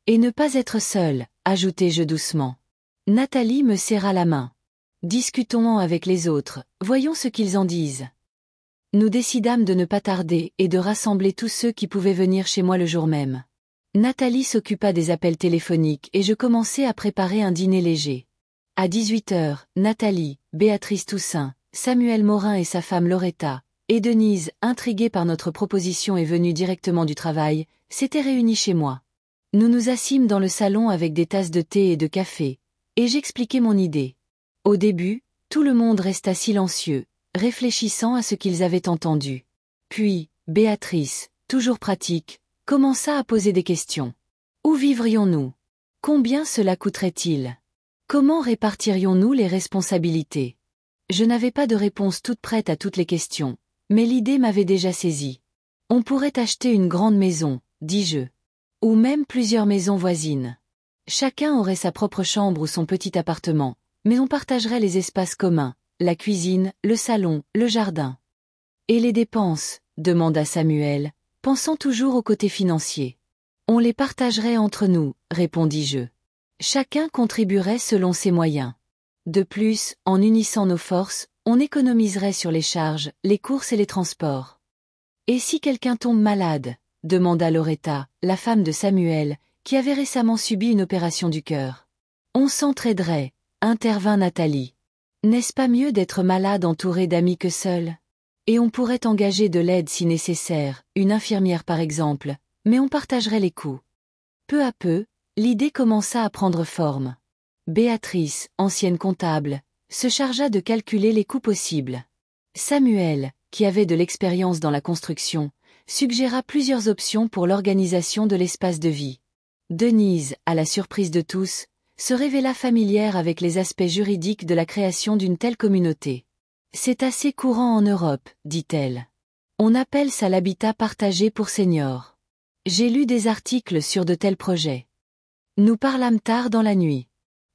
Et ne pas être seul, ajoutai-je doucement. Nathalie me serra la main. Discutons-en avec les autres, voyons ce qu'ils en disent. Nous décidâmes de ne pas tarder et de rassembler tous ceux qui pouvaient venir chez moi le jour même. Nathalie s'occupa des appels téléphoniques et je commençai à préparer un dîner léger. À 18h, Nathalie, Béatrice Toussaint, Samuel Morin et sa femme Loretta, et Denise, intriguée par notre proposition et venue directement du travail, s'étaient réunis chez moi. Nous nous assîmes dans le salon avec des tasses de thé et de café, et j'expliquai mon idée. Au début, tout le monde resta silencieux, réfléchissant à ce qu'ils avaient entendu. Puis, Béatrice, toujours pratique, commença à poser des questions. Où vivrions-nous? Combien cela coûterait-il? Comment répartirions-nous les responsabilités? Je n'avais pas de réponse toute prête à toutes les questions, mais l'idée m'avait déjà saisi. On pourrait acheter une grande maison, dis-je. Ou même plusieurs maisons voisines. Chacun aurait sa propre chambre ou son petit appartement, mais on partagerait les espaces communs, la cuisine, le salon, le jardin. Et les dépenses, demanda Samuel, pensant toujours au côté financier. On les partagerait entre nous, répondis-je. Chacun contribuerait selon ses moyens. De plus, en unissant nos forces, on économiserait sur les charges, les courses et les transports. Et si quelqu'un tombe malade? Demanda Loretta, la femme de Samuel, qui avait récemment subi une opération du cœur. On s'entraiderait, intervint Nathalie. N'est-ce pas mieux d'être malade entouré d'amis que seul? Et on pourrait engager de l'aide si nécessaire, une infirmière par exemple, mais on partagerait les coûts. Peu à peu, l'idée commença à prendre forme. Béatrice, ancienne comptable, se chargea de calculer les coûts possibles. Samuel, qui avait de l'expérience dans la construction, suggéra plusieurs options pour l'organisation de l'espace de vie. Denise, à la surprise de tous, se révéla familière avec les aspects juridiques de la création d'une telle communauté. C'est assez courant en Europe, dit-elle. On appelle ça l'habitat partagé pour seniors. J'ai lu des articles sur de tels projets. Nous parlâmes tard dans la nuit.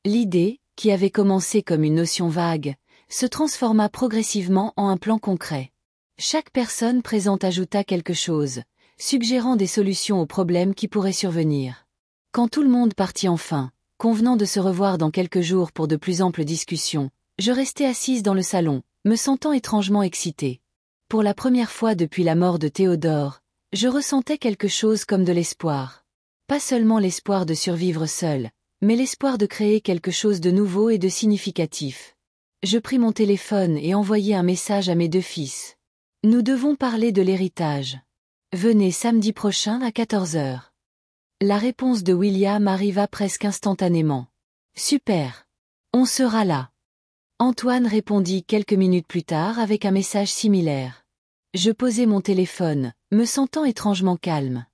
L'idée, qui avait commencé comme une notion vague, se transforma progressivement en un plan concret. Chaque personne présente ajouta quelque chose, suggérant des solutions aux problèmes qui pourraient survenir. Quand tout le monde partit enfin, convenant de se revoir dans quelques jours pour de plus amples discussions, je restai assise dans le salon, me sentant étrangement excitée. Pour la première fois depuis la mort de Théodore, je ressentais quelque chose comme de l'espoir. Pas seulement l'espoir de survivre seul, mais l'espoir de créer quelque chose de nouveau et de significatif. Je pris mon téléphone et envoyai un message à mes 2 fils. Nous devons parler de l'héritage. Venez samedi prochain à 14h. La réponse de William arriva presque instantanément. Super. On sera là. Antoine répondit quelques minutes plus tard avec un message similaire. Je posai mon téléphone, me sentant étrangement calme.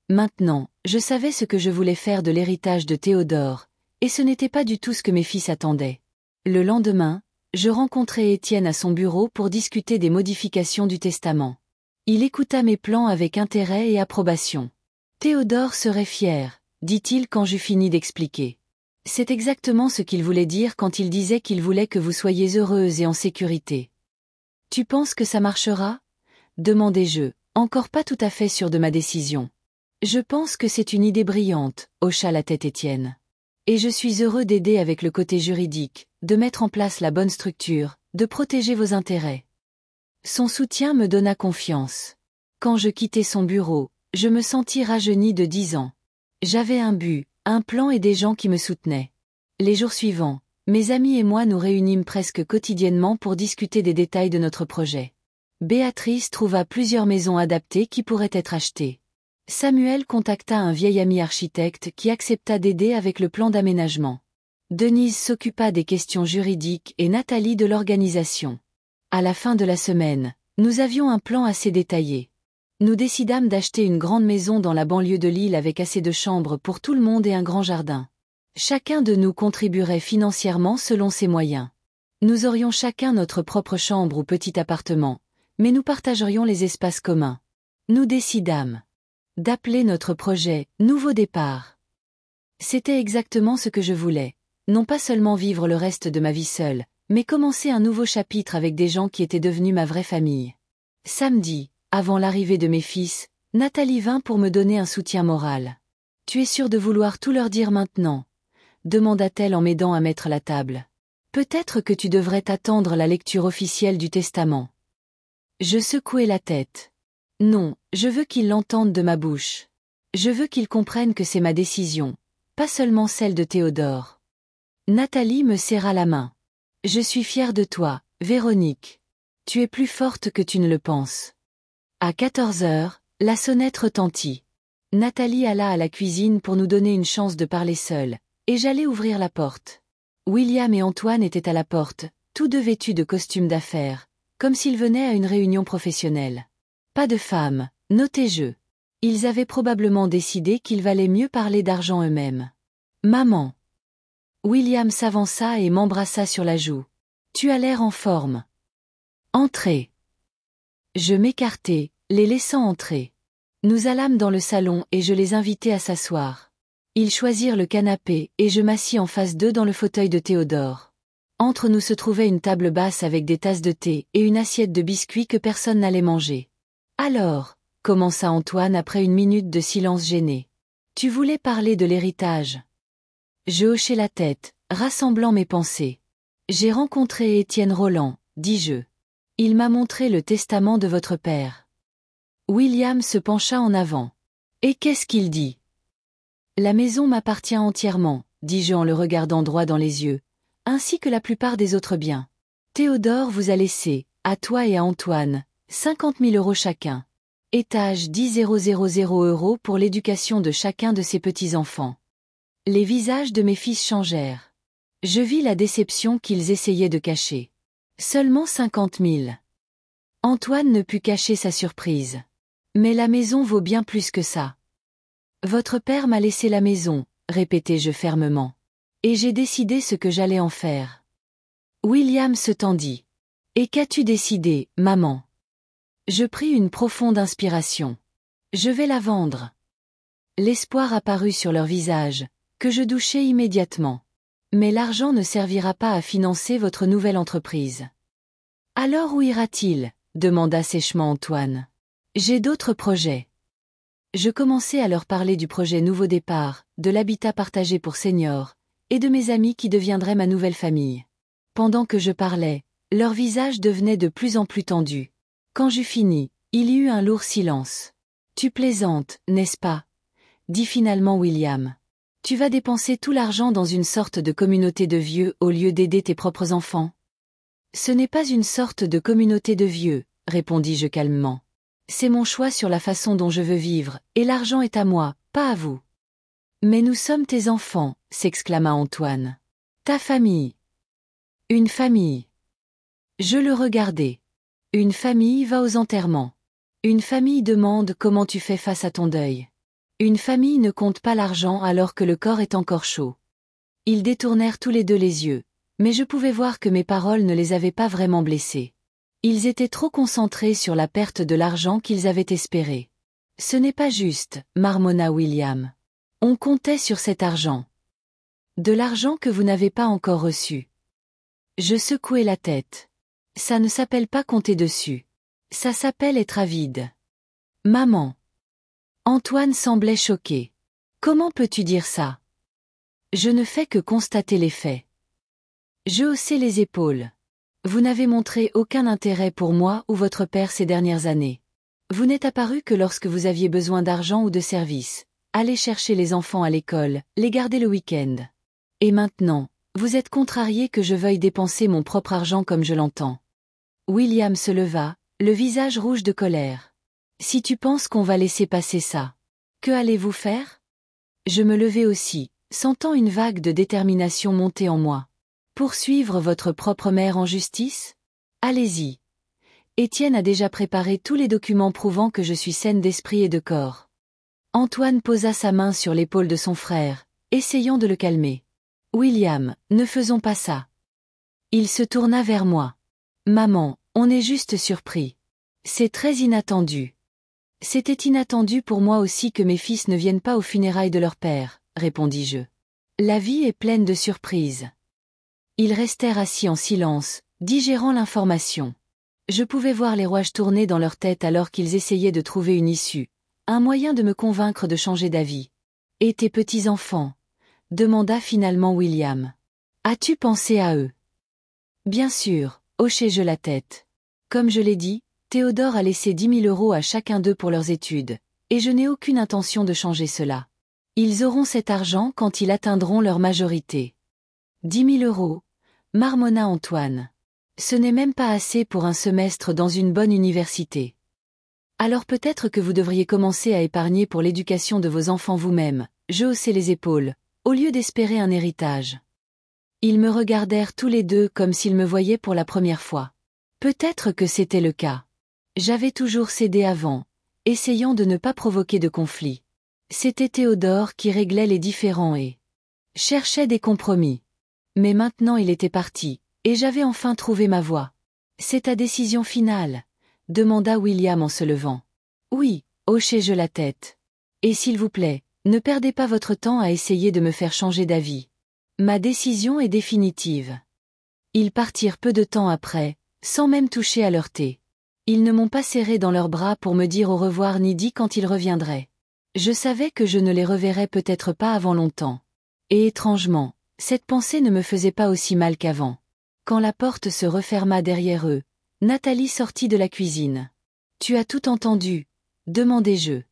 Maintenant, je savais ce que je voulais faire de l'héritage de Théodore, et ce n'était pas du tout ce que mes fils attendaient. Le lendemain, je rencontrai Étienne à son bureau pour discuter des modifications du testament. Il écouta mes plans avec intérêt et approbation. Théodore serait fier, dit-il quand j'eus fini d'expliquer. C'est exactement ce qu'il voulait dire quand il disait qu'il voulait que vous soyez heureuse et en sécurité. Tu penses que ça marchera ? Demandai-je, encore pas tout à fait sûr de ma décision. Je pense que c'est une idée brillante, hocha la tête Étienne. Et je suis heureux d'aider avec le côté juridique, de mettre en place la bonne structure, de protéger vos intérêts. Son soutien me donna confiance. Quand je quittai son bureau, je me sentis rajeunie de 10 ans. J'avais un but, un plan et des gens qui me soutenaient. Les jours suivants, mes amis et moi nous réunîmes presque quotidiennement pour discuter des détails de notre projet. Béatrice trouva plusieurs maisons adaptées qui pourraient être achetées. Samuel contacta un vieil ami architecte qui accepta d'aider avec le plan d'aménagement. Denise s'occupa des questions juridiques et Nathalie de l'organisation. À la fin de la semaine, nous avions un plan assez détaillé. Nous décidâmes d'acheter une grande maison dans la banlieue de Lille avec assez de chambres pour tout le monde et un grand jardin. Chacun de nous contribuerait financièrement selon ses moyens. Nous aurions chacun notre propre chambre ou petit appartement, mais nous partagerions les espaces communs. Nous décidâmes d'appeler notre projet « Nouveau départ ». C'était exactement ce que je voulais, non pas seulement vivre le reste de ma vie seule, mais commencer un nouveau chapitre avec des gens qui étaient devenus ma vraie famille. Samedi, avant l'arrivée de mes fils, Nathalie vint pour me donner un soutien moral. « Tu es sûre de vouloir tout leur dire maintenant ?» demanda-t-elle en m'aidant à mettre la table. « Peut-être que tu devrais attendre la lecture officielle du testament. » Je secouai la tête. Non, je veux qu'ils l'entendent de ma bouche. Je veux qu'ils comprennent que c'est ma décision, pas seulement celle de Théodore. Nathalie me serra la main. Je suis fière de toi, Véronique. Tu es plus forte que tu ne le penses. À 14 heures, la sonnette retentit. Nathalie alla à la cuisine pour nous donner une chance de parler seule, et j'allai ouvrir la porte. William et Antoine étaient à la porte, tous deux vêtus de costumes d'affaires, comme s'ils venaient à une réunion professionnelle. Pas de femmes, notai-je. Ils avaient probablement décidé qu'il valait mieux parler d'argent eux-mêmes. Maman. William s'avança et m'embrassa sur la joue. Tu as l'air en forme. Entrez. Je m'écartai, les laissant entrer. Nous allâmes dans le salon et je les invitai à s'asseoir. Ils choisirent le canapé et je m'assis en face d'eux dans le fauteuil de Théodore. Entre nous se trouvait une table basse avec des tasses de thé et une assiette de biscuits que personne n'allait manger. Alors, commença Antoine après une minute de silence gêné. Tu voulais parler de l'héritage. Je hochai la tête, rassemblant mes pensées. J'ai rencontré Étienne Roland, dis-je. Il m'a montré le testament de votre père. William se pencha en avant. Et qu'est-ce qu'il dit? La maison m'appartient entièrement, dis-je en le regardant droit dans les yeux, ainsi que la plupart des autres biens. Théodore vous a laissé, à toi et à Antoine, 50 000 € chacun. Étage 10 000 € pour l'éducation de chacun de ses petits-enfants. Les visages de mes fils changèrent. Je vis la déception qu'ils essayaient de cacher. Seulement 50 000. Antoine ne put cacher sa surprise. Mais la maison vaut bien plus que ça. Votre père m'a laissé la maison, répétai-je fermement. Et j'ai décidé ce que j'allais en faire. William se tendit. Et qu'as-tu décidé, maman? Je pris une profonde inspiration. Je vais la vendre. L'espoir apparut sur leur visage, que je douchai immédiatement. Mais l'argent ne servira pas à financer votre nouvelle entreprise. Alors où ira-t-il? Demanda sèchement Antoine. J'ai d'autres projets. Je commençai à leur parler du projet Nouveau Départ, de l'habitat partagé pour seniors, et de mes amis qui deviendraient ma nouvelle famille. Pendant que je parlais, leurs visages devenaient de plus en plus tendus. Quand j'eus fini, il y eut un lourd silence. Tu plaisantes, n'est-ce pas? Dit finalement William. Tu vas dépenser tout l'argent dans une sorte de communauté de vieux au lieu d'aider tes propres enfants? Ce n'est pas une sorte de communauté de vieux, répondis-je calmement. C'est mon choix sur la façon dont je veux vivre, et l'argent est à moi, pas à vous. Mais nous sommes tes enfants, s'exclama Antoine. Ta famille. Une famille. Je le regardai. Une famille va aux enterrements. Une famille demande comment tu fais face à ton deuil. Une famille ne compte pas l'argent alors que le corps est encore chaud. Ils détournèrent tous les deux les yeux, mais je pouvais voir que mes paroles ne les avaient pas vraiment blessés. Ils étaient trop concentrés sur la perte de l'argent qu'ils avaient espéré. Ce n'est pas juste, marmonna William. On comptait sur cet argent. De l'argent que vous n'avez pas encore reçu. Je secouai la tête. Ça ne s'appelle pas compter dessus. Ça s'appelle être avide. Maman. Antoine semblait choqué. Comment peux-tu dire ça? Je ne fais que constater les faits. Je haussai les épaules. Vous n'avez montré aucun intérêt pour moi ou votre père ces dernières années. Vous n'êtes apparu que lorsque vous aviez besoin d'argent ou de services. Aller chercher les enfants à l'école, les garder le week-end. Et maintenant, vous êtes contrarié que je veuille dépenser mon propre argent comme je l'entends. William se leva, le visage rouge de colère. Si tu penses qu'on va laisser passer ça, que allez-vous faire? Je me levai aussi, sentant une vague de détermination monter en moi. Poursuivre votre propre mère en justice? Allez-y. Étienne a déjà préparé tous les documents prouvant que je suis saine d'esprit et de corps. Antoine posa sa main sur l'épaule de son frère, essayant de le calmer. William, ne faisons pas ça. Il se tourna vers moi. Maman, on est juste surpris. C'est très inattendu. C'était inattendu pour moi aussi que mes fils ne viennent pas aux funérailles de leur père, répondis-je. La vie est pleine de surprises. Ils restèrent assis en silence, digérant l'information. Je pouvais voir les rouages tourner dans leur tête alors qu'ils essayaient de trouver une issue, un moyen de me convaincre de changer d'avis. Et tes petits-enfants? Demanda finalement William. As-tu pensé à eux? Bien sûr, hochai-je la tête. Comme je l'ai dit, Théodore a laissé 10 000 € à chacun d'eux pour leurs études, et je n'ai aucune intention de changer cela. Ils auront cet argent quand ils atteindront leur majorité. 10 000 €, marmonna Antoine. Ce n'est même pas assez pour un semestre dans une bonne université. Alors peut-être que vous devriez commencer à épargner pour l'éducation de vos enfants vous-même, je haussai les épaules, au lieu d'espérer un héritage. Ils me regardèrent tous les deux comme s'ils me voyaient pour la première fois. Peut-être que c'était le cas. J'avais toujours cédé avant, essayant de ne pas provoquer de conflit. C'était Théodore qui réglait les différends et cherchait des compromis. Mais maintenant il était parti, et j'avais enfin trouvé ma voie. C'est ta décision finale? Demanda William en se levant. Oui, hochai-je la tête. Et s'il vous plaît, ne perdez pas votre temps à essayer de me faire changer d'avis. Ma décision est définitive. Ils partirent peu de temps après, sans même toucher à leur thé. Ils ne m'ont pas serré dans leurs bras pour me dire au revoir ni dit quand ils reviendraient. Je savais que je ne les reverrais peut-être pas avant longtemps. Et étrangement, cette pensée ne me faisait pas aussi mal qu'avant. Quand la porte se referma derrière eux, Nathalie sortit de la cuisine. « Tu as tout entendu ?» demandai-je.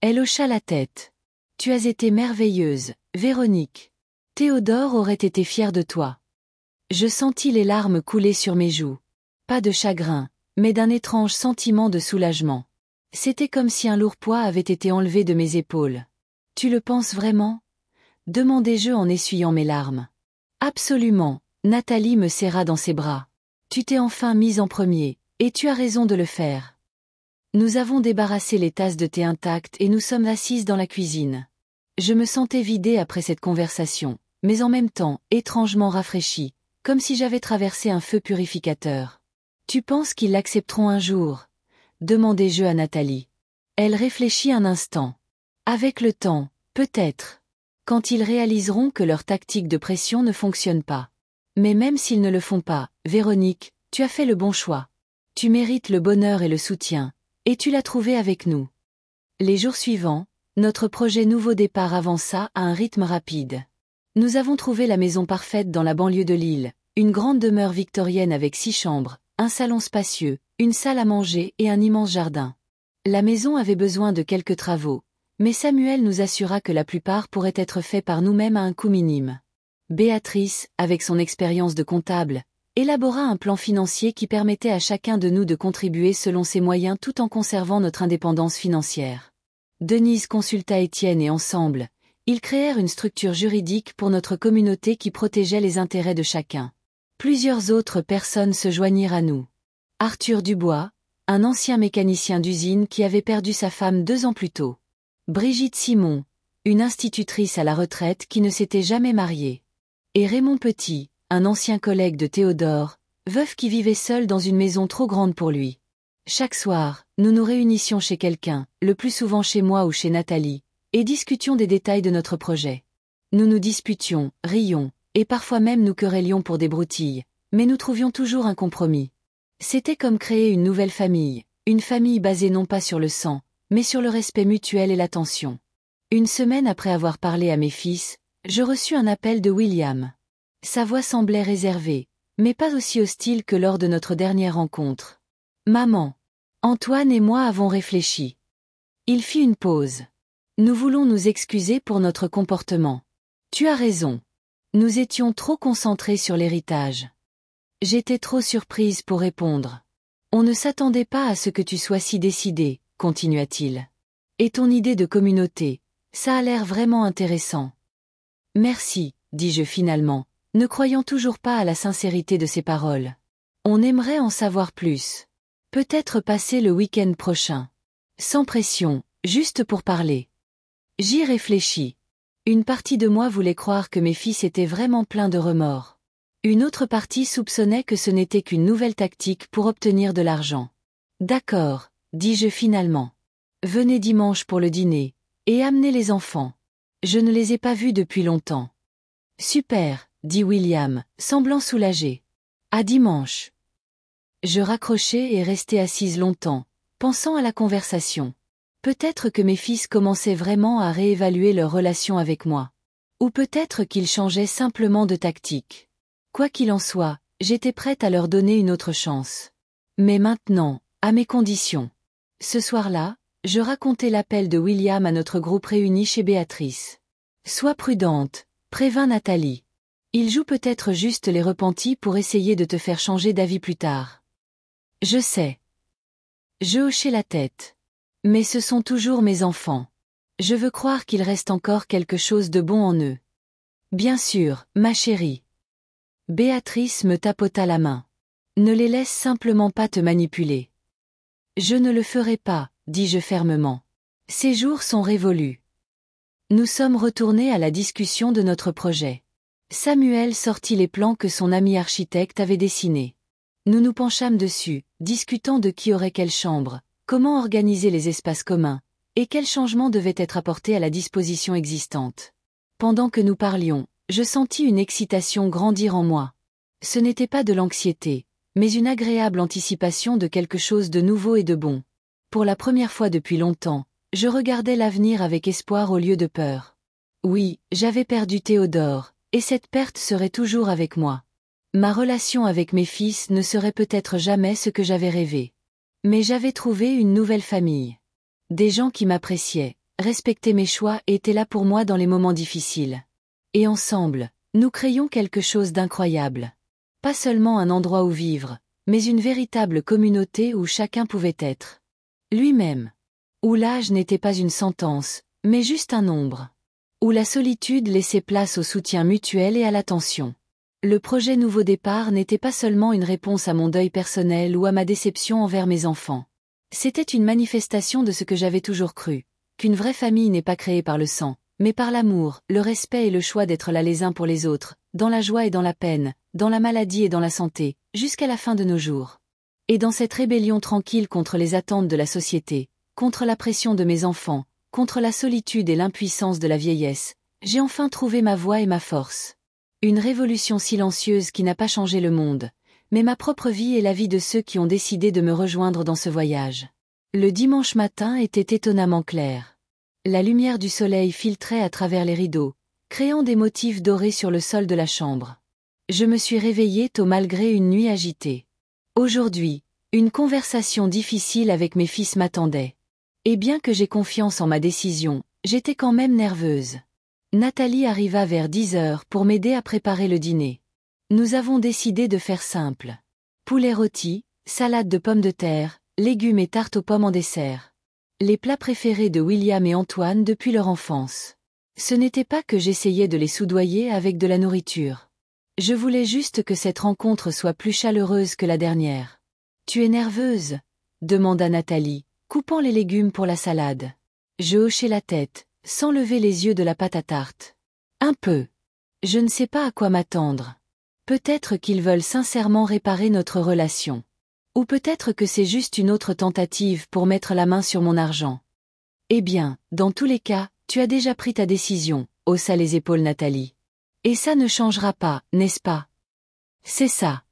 Elle hocha la tête. « Tu as été merveilleuse, Véronique. Théodore aurait été fier de toi. » Je sentis les larmes couler sur mes joues. Pas de chagrin, mais d'un étrange sentiment de soulagement. C'était comme si un lourd poids avait été enlevé de mes épaules. « Tu le penses vraiment ?» demandai-je en essuyant mes larmes. « Absolument. » Nathalie me serra dans ses bras. « Tu t'es enfin mise en premier, et tu as raison de le faire. » Nous avons débarrassé les tasses de thé intactes et nous sommes assises dans la cuisine. Je me sentais vidée après cette conversation, mais en même temps, étrangement rafraîchie, comme si j'avais traversé un feu purificateur. « Tu penses qu'ils l'accepteront un jour ?» demandai-je à Nathalie. Elle réfléchit un instant. « Avec le temps, peut-être. Quand ils réaliseront que leur tactique de pression ne fonctionne pas. Mais même s'ils ne le font pas, Véronique, tu as fait le bon choix. Tu mérites le bonheur et le soutien, et tu l'as trouvé avec nous. » Les jours suivants, notre projet Nouveau Départ avança à un rythme rapide. Nous avons trouvé la maison parfaite dans la banlieue de Lille, une grande demeure victorienne avec 6 chambres, un salon spacieux, une salle à manger et un immense jardin. La maison avait besoin de quelques travaux, mais Samuel nous assura que la plupart pourraient être faits par nous-mêmes à un coût minime. Béatrice, avec son expérience de comptable, élabora un plan financier qui permettait à chacun de nous de contribuer selon ses moyens tout en conservant notre indépendance financière. Denise consulta Étienne et ensemble, ils créèrent une structure juridique pour notre communauté qui protégeait les intérêts de chacun. Plusieurs autres personnes se joignirent à nous. Arthur Dubois, un ancien mécanicien d'usine qui avait perdu sa femme 2 ans plus tôt. Brigitte Simon, une institutrice à la retraite qui ne s'était jamais mariée. Et Raymond Petit, un ancien collègue de Théodore, veuf qui vivait seul dans une maison trop grande pour lui. Chaque soir, nous nous réunissions chez quelqu'un, le plus souvent chez moi ou chez Nathalie, et discutions des détails de notre projet. Nous nous disputions, rions, et parfois même nous querellions pour des broutilles, mais nous trouvions toujours un compromis. C'était comme créer une nouvelle famille, une famille basée non pas sur le sang, mais sur le respect mutuel et l'attention. Une semaine après avoir parlé à mes fils, je reçus un appel de William. Sa voix semblait réservée, mais pas aussi hostile que lors de notre dernière rencontre. « Maman. Antoine et moi avons réfléchi. » Il fit une pause. « Nous voulons nous excuser pour notre comportement. Tu as raison. Nous étions trop concentrés sur l'héritage. » J'étais trop surprise pour répondre. « On ne s'attendait pas à ce que tu sois si décidé, » continua-t-il. « Et ton idée de communauté, ça a l'air vraiment intéressant. » « Merci, dis-je finalement, ne croyant toujours pas à la sincérité de ses paroles. On aimerait en savoir plus. Peut-être passer le week-end prochain. Sans pression, juste pour parler. J'y réfléchis. Une partie de moi voulait croire que mes fils étaient vraiment pleins de remords. Une autre partie soupçonnait que ce n'était qu'une nouvelle tactique pour obtenir de l'argent. D'accord, dis-je finalement. Venez dimanche pour le dîner, et amenez les enfants. Je ne les ai pas vus depuis longtemps. Super, dit William, semblant soulagé. À dimanche. Je raccrochai et restai assise longtemps, pensant à la conversation. Peut-être que mes fils commençaient vraiment à réévaluer leur relation avec moi. Ou peut-être qu'ils changeaient simplement de tactique. Quoi qu'il en soit, j'étais prête à leur donner une autre chance. Mais maintenant, à mes conditions. Ce soir-là, je racontai l'appel de William à notre groupe réuni chez Béatrice. Sois prudente, prévint Nathalie. Il joue peut-être juste les repentis pour essayer de te faire changer d'avis plus tard. Je sais. Je hochai la tête. Mais ce sont toujours mes enfants. Je veux croire qu'il reste encore quelque chose de bon en eux. Bien sûr, ma chérie. Béatrice me tapota la main. Ne les laisse simplement pas te manipuler. Je ne le ferai pas, dis-je fermement. Ces jours sont révolus. Nous sommes retournés à la discussion de notre projet. Samuel sortit les plans que son ami architecte avait dessinés. Nous nous penchâmes dessus, discutant de qui aurait quelle chambre, comment organiser les espaces communs, et quels changements devaient être apportés à la disposition existante. Pendant que nous parlions, je sentis une excitation grandir en moi. Ce n'était pas de l'anxiété, mais une agréable anticipation de quelque chose de nouveau et de bon. Pour la première fois depuis longtemps, je regardais l'avenir avec espoir au lieu de peur. Oui, j'avais perdu Théodore, et cette perte serait toujours avec moi. Ma relation avec mes fils ne serait peut-être jamais ce que j'avais rêvé. Mais j'avais trouvé une nouvelle famille. Des gens qui m'appréciaient, respectaient mes choix et étaient là pour moi dans les moments difficiles. Et ensemble, nous créions quelque chose d'incroyable. Pas seulement un endroit où vivre, mais une véritable communauté où chacun pouvait être lui-même. Où l'âge n'était pas une sentence, mais juste un nombre. Où la solitude laissait place au soutien mutuel et à l'attention. Le projet Nouveau Départ n'était pas seulement une réponse à mon deuil personnel ou à ma déception envers mes enfants. C'était une manifestation de ce que j'avais toujours cru, qu'une vraie famille n'est pas créée par le sang, mais par l'amour, le respect et le choix d'être là les uns pour les autres, dans la joie et dans la peine, dans la maladie et dans la santé, jusqu'à la fin de nos jours. Et dans cette rébellion tranquille contre les attentes de la société, contre la pression de mes enfants, contre la solitude et l'impuissance de la vieillesse, j'ai enfin trouvé ma voie et ma force. Une révolution silencieuse qui n'a pas changé le monde, mais ma propre vie et la vie de ceux qui ont décidé de me rejoindre dans ce voyage. Le dimanche matin était étonnamment clair. La lumière du soleil filtrait à travers les rideaux, créant des motifs dorés sur le sol de la chambre. Je me suis réveillée tôt malgré une nuit agitée. Aujourd'hui, une conversation difficile avec mes fils m'attendait. Et bien que j'ai confiance en ma décision, j'étais quand même nerveuse. Nathalie arriva vers 10 heures pour m'aider à préparer le dîner. Nous avons décidé de faire simple. Poulet rôti, salade de pommes de terre, légumes et tarte aux pommes en dessert. Les plats préférés de William et Antoine depuis leur enfance. Ce n'était pas que j'essayais de les soudoyer avec de la nourriture. Je voulais juste que cette rencontre soit plus chaleureuse que la dernière. « Tu es nerveuse ?» demanda Nathalie, coupant les légumes pour la salade. Je hochai la tête, sans lever les yeux de la pâte à tarte. Un peu. Je ne sais pas à quoi m'attendre. Peut-être qu'ils veulent sincèrement réparer notre relation. Ou peut-être que c'est juste une autre tentative pour mettre la main sur mon argent. Eh bien, dans tous les cas, tu as déjà pris ta décision, haussa les épaules Nathalie. Et ça ne changera pas, n'est-ce pas? C'est ça.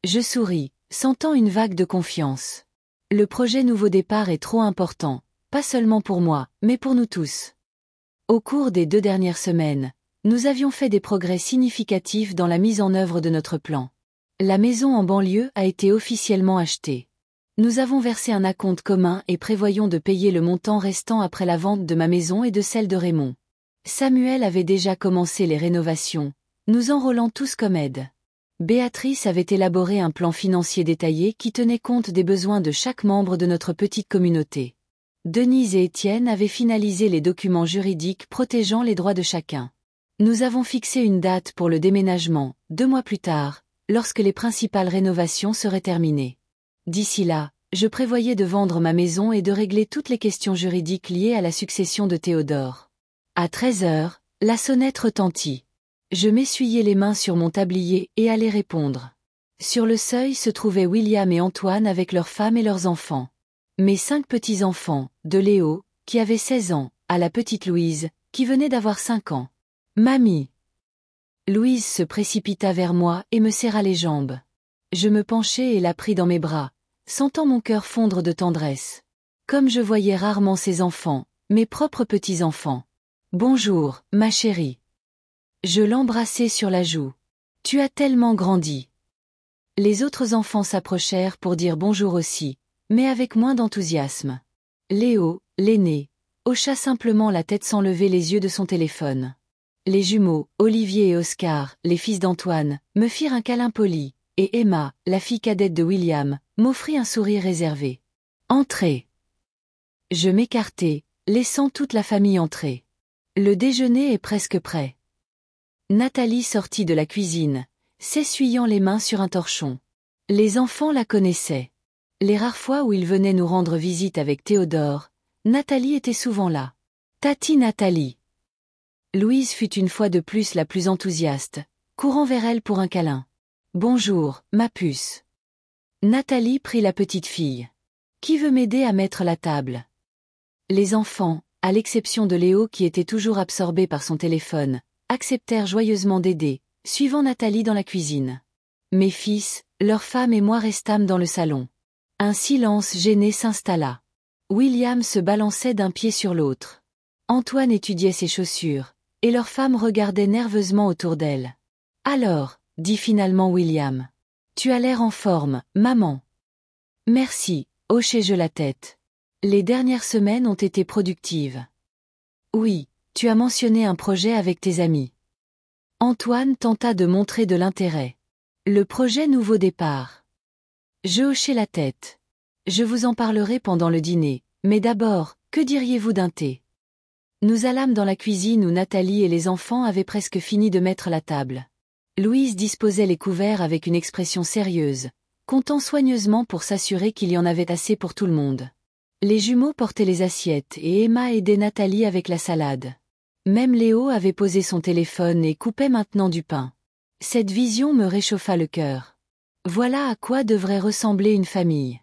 Je souris, sentant une vague de confiance. Le projet Nouveau Départ est trop important, pas seulement pour moi, mais pour nous tous. Au cours des 2 dernières semaines, nous avions fait des progrès significatifs dans la mise en œuvre de notre plan. La maison en banlieue a été officiellement achetée. Nous avons versé un acompte commun et prévoyons de payer le montant restant après la vente de ma maison et de celle de Raymond. Samuel avait déjà commencé les rénovations, nous enrôlant tous comme aide. Béatrice avait élaboré un plan financier détaillé qui tenait compte des besoins de chaque membre de notre petite communauté. Denise et Étienne avaient finalisé les documents juridiques protégeant les droits de chacun. Nous avons fixé une date pour le déménagement, 2 mois plus tard, lorsque les principales rénovations seraient terminées. D'ici là, je prévoyais de vendre ma maison et de régler toutes les questions juridiques liées à la succession de Théodore. À 13 heures, la sonnette retentit. Je m'essuyai les mains sur mon tablier et allai répondre. Sur le seuil se trouvaient William et Antoine avec leurs femmes et leurs enfants. Mes 5 petits-enfants, de Léo, qui avait 16 ans, à la petite Louise, qui venait d'avoir 5 ans. Mamie. Louise se précipita vers moi et me serra les jambes. Je me penchai et la pris dans mes bras, sentant mon cœur fondre de tendresse. Comme je voyais rarement ces enfants, mes propres petits-enfants. Bonjour, ma chérie. Je l'embrassai sur la joue. Tu as tellement grandi. Les autres enfants s'approchèrent pour dire bonjour aussi, mais avec moins d'enthousiasme. Léo, l'aîné, hocha simplement la tête sans lever les yeux de son téléphone. Les jumeaux, Olivier et Oscar, les fils d'Antoine, me firent un câlin poli, et Emma, la fille cadette de William, m'offrit un sourire réservé. Entrez. Je m'écartai, laissant toute la famille entrer. Le déjeuner est presque prêt. Nathalie sortit de la cuisine, s'essuyant les mains sur un torchon. Les enfants la connaissaient. Les rares fois où ils venaient nous rendre visite avec Théodore, Nathalie était souvent là. Tati Nathalie. Louise fut une fois de plus la plus enthousiaste, courant vers elle pour un câlin. Bonjour, ma puce. Nathalie prit la petite fille. Qui veut m'aider à mettre la table? Les enfants, à l'exception de Léo qui était toujours absorbé par son téléphone, acceptèrent joyeusement d'aider, suivant Nathalie dans la cuisine. Mes fils, leurs femmes et moi restâmes dans le salon. Un silence gêné s'installa. William se balançait d'un pied sur l'autre. Antoine étudiait ses chaussures, et leurs femmes regardaient nerveusement autour d'elle. Alors, dit finalement William. Tu as l'air en forme, maman. Merci, hochai-je la tête. Les dernières semaines ont été productives. Oui, tu as mentionné un projet avec tes amis. Antoine tenta de montrer de l'intérêt. Le projet Nouveau Départ. Je hochai la tête. Je vous en parlerai pendant le dîner, mais d'abord, que diriez-vous d'un thé? Nous allâmes dans la cuisine où Nathalie et les enfants avaient presque fini de mettre la table. Louise disposait les couverts avec une expression sérieuse, comptant soigneusement pour s'assurer qu'il y en avait assez pour tout le monde. Les jumeaux portaient les assiettes et Emma aidait Nathalie avec la salade. Même Léo avait posé son téléphone et coupait maintenant du pain. Cette vision me réchauffa le cœur. Voilà à quoi devrait ressembler une famille.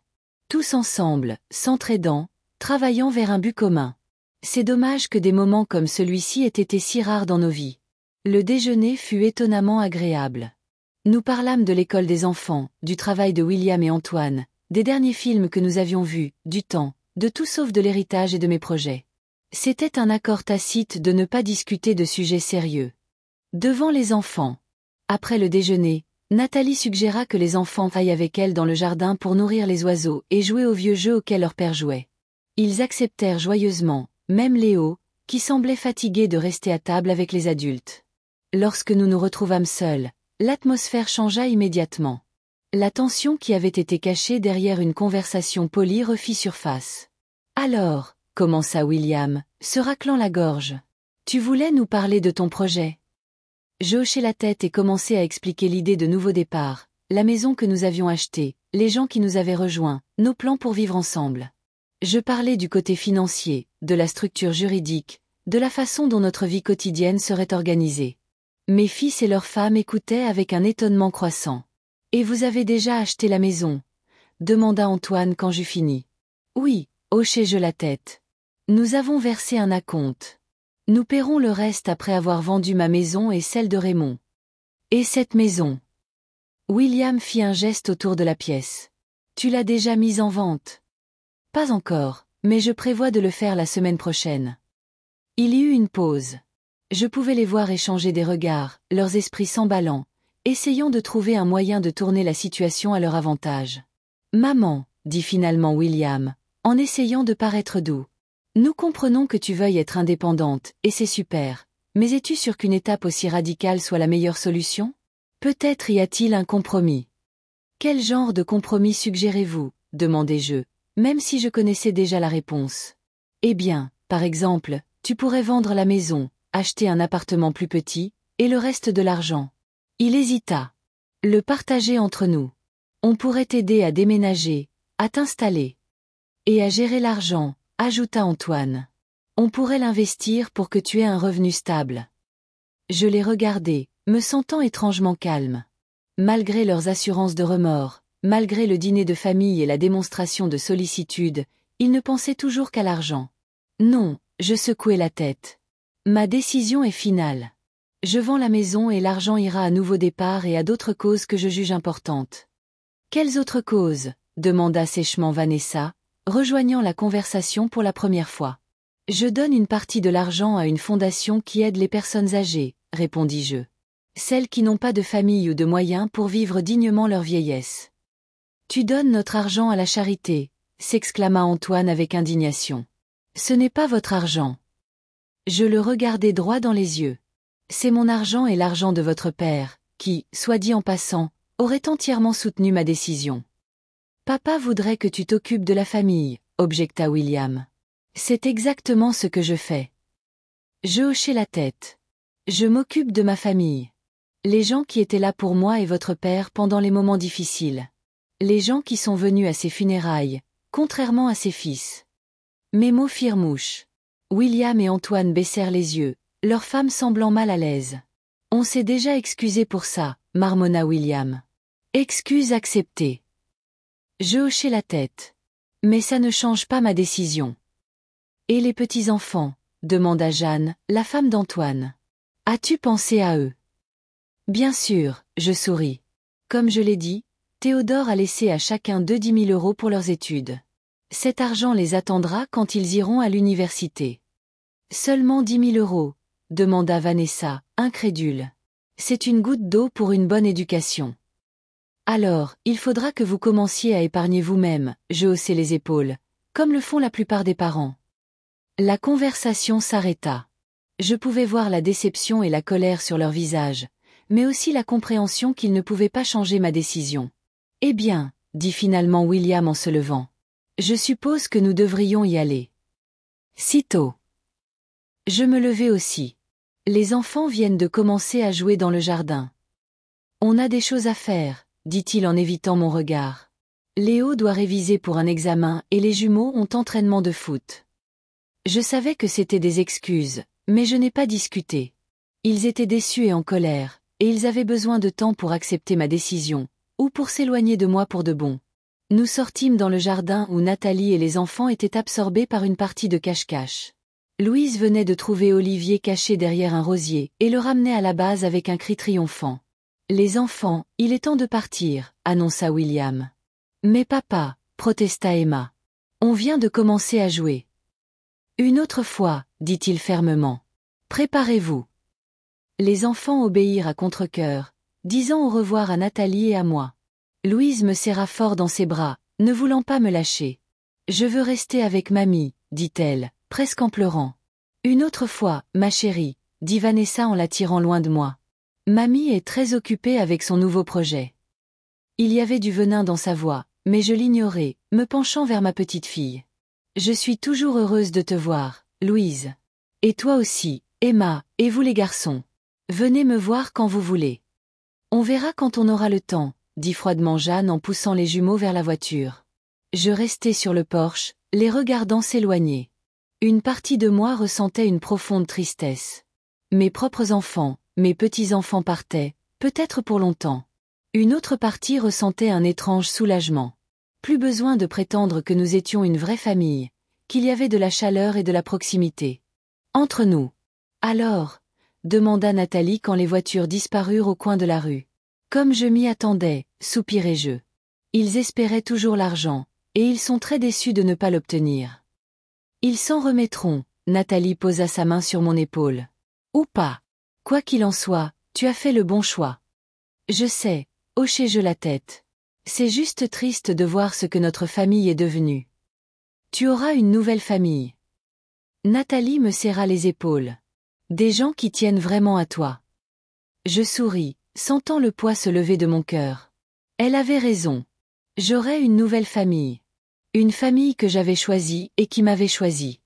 Tous ensemble, s'entraidant, travaillant vers un but commun. C'est dommage que des moments comme celui-ci aient été si rares dans nos vies. Le déjeuner fut étonnamment agréable. Nous parlâmes de l'école des enfants, du travail de William et Antoine, des derniers films que nous avions vus, du temps, de tout sauf de l'héritage et de mes projets. C'était un accord tacite de ne pas discuter de sujets sérieux. Devant les enfants. Après le déjeuner, Nathalie suggéra que les enfants aillent avec elle dans le jardin pour nourrir les oiseaux et jouer aux vieux jeux auxquels leur père jouait. Ils acceptèrent joyeusement, même Léo, qui semblait fatigué de rester à table avec les adultes. Lorsque nous nous retrouvâmes seuls, l'atmosphère changea immédiatement. La tension qui avait été cachée derrière une conversation polie refit surface. Alors, commença William, se raclant la gorge. Tu voulais nous parler de ton projet? Je hochai la tête et commençai à expliquer l'idée de Nouveau Départ, la maison que nous avions achetée, les gens qui nous avaient rejoints, nos plans pour vivre ensemble. Je parlais du côté financier, de la structure juridique, de la façon dont notre vie quotidienne serait organisée. Mes fils et leurs femmes écoutaient avec un étonnement croissant. « Et vous avez déjà acheté la maison ?» demanda Antoine quand j'eus fini. « Oui, hochai-je la tête. Nous avons versé un acompte. Nous paierons le reste après avoir vendu ma maison et celle de Raymond. »« Et cette maison ?» William fit un geste autour de la pièce. « Tu l'as déjà mise en vente ?»« Pas encore, mais je prévois de le faire la semaine prochaine. » Il y eut une pause. Je pouvais les voir échanger des regards, leurs esprits s'emballant, essayant de trouver un moyen de tourner la situation à leur avantage. « Maman, » dit finalement William, en essayant de paraître doux. « Nous comprenons que tu veuilles être indépendante, et c'est super, mais es-tu sûre qu'une étape aussi radicale soit la meilleure solution ? Peut-être y a-t-il un compromis. » « Quel genre de compromis suggérez-vous ? Demandai-je, même si je connaissais déjà la réponse. « Eh bien, par exemple, tu pourrais vendre la maison, acheter un appartement plus petit, et le reste de l'argent. » Il hésita. « Le partager entre nous. On pourrait t'aider à déménager, à t'installer. Et à gérer l'argent, ajouta Antoine. On pourrait l'investir pour que tu aies un revenu stable. » Je les regardai, me sentant étrangement calme. Malgré leurs assurances de remords, malgré le dîner de famille et la démonstration de sollicitude, ils ne pensaient toujours qu'à l'argent. Non, je secouai la tête. Ma décision est finale. Je vends la maison et l'argent ira à Nouveau Départ et à d'autres causes que je juge importantes. Quelles autres causes ? Demanda sèchement Vanessa, rejoignant la conversation pour la première fois. Je donne une partie de l'argent à une fondation qui aide les personnes âgées, répondis-je. Celles qui n'ont pas de famille ou de moyens pour vivre dignement leur vieillesse. Tu donnes notre argent à la charité, s'exclama Antoine avec indignation. Ce n'est pas votre argent. Je le regardai droit dans les yeux. C'est mon argent et l'argent de votre père, qui, soit dit en passant, aurait entièrement soutenu ma décision. Papa voudrait que tu t'occupes de la famille, objecta William. C'est exactement ce que je fais. Je hochai la tête. Je m'occupe de ma famille. Les gens qui étaient là pour moi et votre père pendant les moments difficiles. Les gens qui sont venus à ses funérailles, contrairement à ses fils. Mes mots firent mouche. William et Antoine baissèrent les yeux, leurs femmes semblant mal à l'aise. On s'est déjà excusé pour ça, marmonna William. Excuse acceptée. Je hochai la tête. Mais ça ne change pas ma décision. Et les petits-enfants ? Demanda Jeanne, la femme d'Antoine. As-tu pensé à eux ? Bien sûr, je souris. Comme je l'ai dit, Théodore a laissé à chacun d'eux 10 000 € pour leurs études. Cet argent les attendra quand ils iront à l'université. Seulement 10 000 €, demanda Vanessa, incrédule. C'est une goutte d'eau pour une bonne éducation. Alors, il faudra que vous commenciez à épargner vous-même, je haussai les épaules, comme le font la plupart des parents. La conversation s'arrêta. Je pouvais voir la déception et la colère sur leur visage, mais aussi la compréhension qu'ils ne pouvaient pas changer ma décision. Eh bien, dit finalement William en se levant. Je suppose que nous devrions y aller. Sitôt. Je me levai aussi. Les enfants viennent de commencer à jouer dans le jardin. On a des choses à faire, dit-il en évitant mon regard. Léo doit réviser pour un examen et les jumeaux ont entraînement de foot. Je savais que c'était des excuses, mais je n'ai pas discuté. Ils étaient déçus et en colère, et ils avaient besoin de temps pour accepter ma décision, ou pour s'éloigner de moi pour de bon. Nous sortîmes dans le jardin où Nathalie et les enfants étaient absorbés par une partie de cache-cache. Louise venait de trouver Olivier caché derrière un rosier et le ramenait à la base avec un cri triomphant. « Les enfants, il est temps de partir », annonça William. « Mais papa », protesta Emma. « On vient de commencer à jouer. »« Une autre fois », dit-il fermement. « Préparez-vous. » Les enfants obéirent à contre-cœur, disant au revoir à Nathalie et à moi. Louise me serra fort dans ses bras, ne voulant pas me lâcher. « Je veux rester avec mamie », dit-elle, presque en pleurant. « Une autre fois, ma chérie », dit Vanessa en la tirant loin de moi. Mamie est très occupée avec son nouveau projet. Il y avait du venin dans sa voix, mais je l'ignorais, me penchant vers ma petite fille. Je suis toujours heureuse de te voir, Louise. Et toi aussi, Emma, et vous les garçons. Venez me voir quand vous voulez. On verra quand on aura le temps, dit froidement Jeanne en poussant les jumeaux vers la voiture. Je restai sur le porche, les regardant s'éloigner. Une partie de moi ressentait une profonde tristesse. Mes propres enfants, mes petits-enfants partaient, peut-être pour longtemps. Une autre partie ressentait un étrange soulagement. Plus besoin de prétendre que nous étions une vraie famille, qu'il y avait de la chaleur et de la proximité. Entre nous. Alors, demanda Nathalie quand les voitures disparurent au coin de la rue. Comme je m'y attendais, soupirai-je. Ils espéraient toujours l'argent, et ils sont très déçus de ne pas l'obtenir. Ils s'en remettront, Nathalie posa sa main sur mon épaule. Ou pas. Quoi qu'il en soit, tu as fait le bon choix. Je sais, hochai-je la tête. C'est juste triste de voir ce que notre famille est devenue. Tu auras une nouvelle famille. Nathalie me serra les épaules. Des gens qui tiennent vraiment à toi. Je souris, sentant le poids se lever de mon cœur. Elle avait raison. J'aurai une nouvelle famille. Une famille que j'avais choisie et qui m'avait choisi.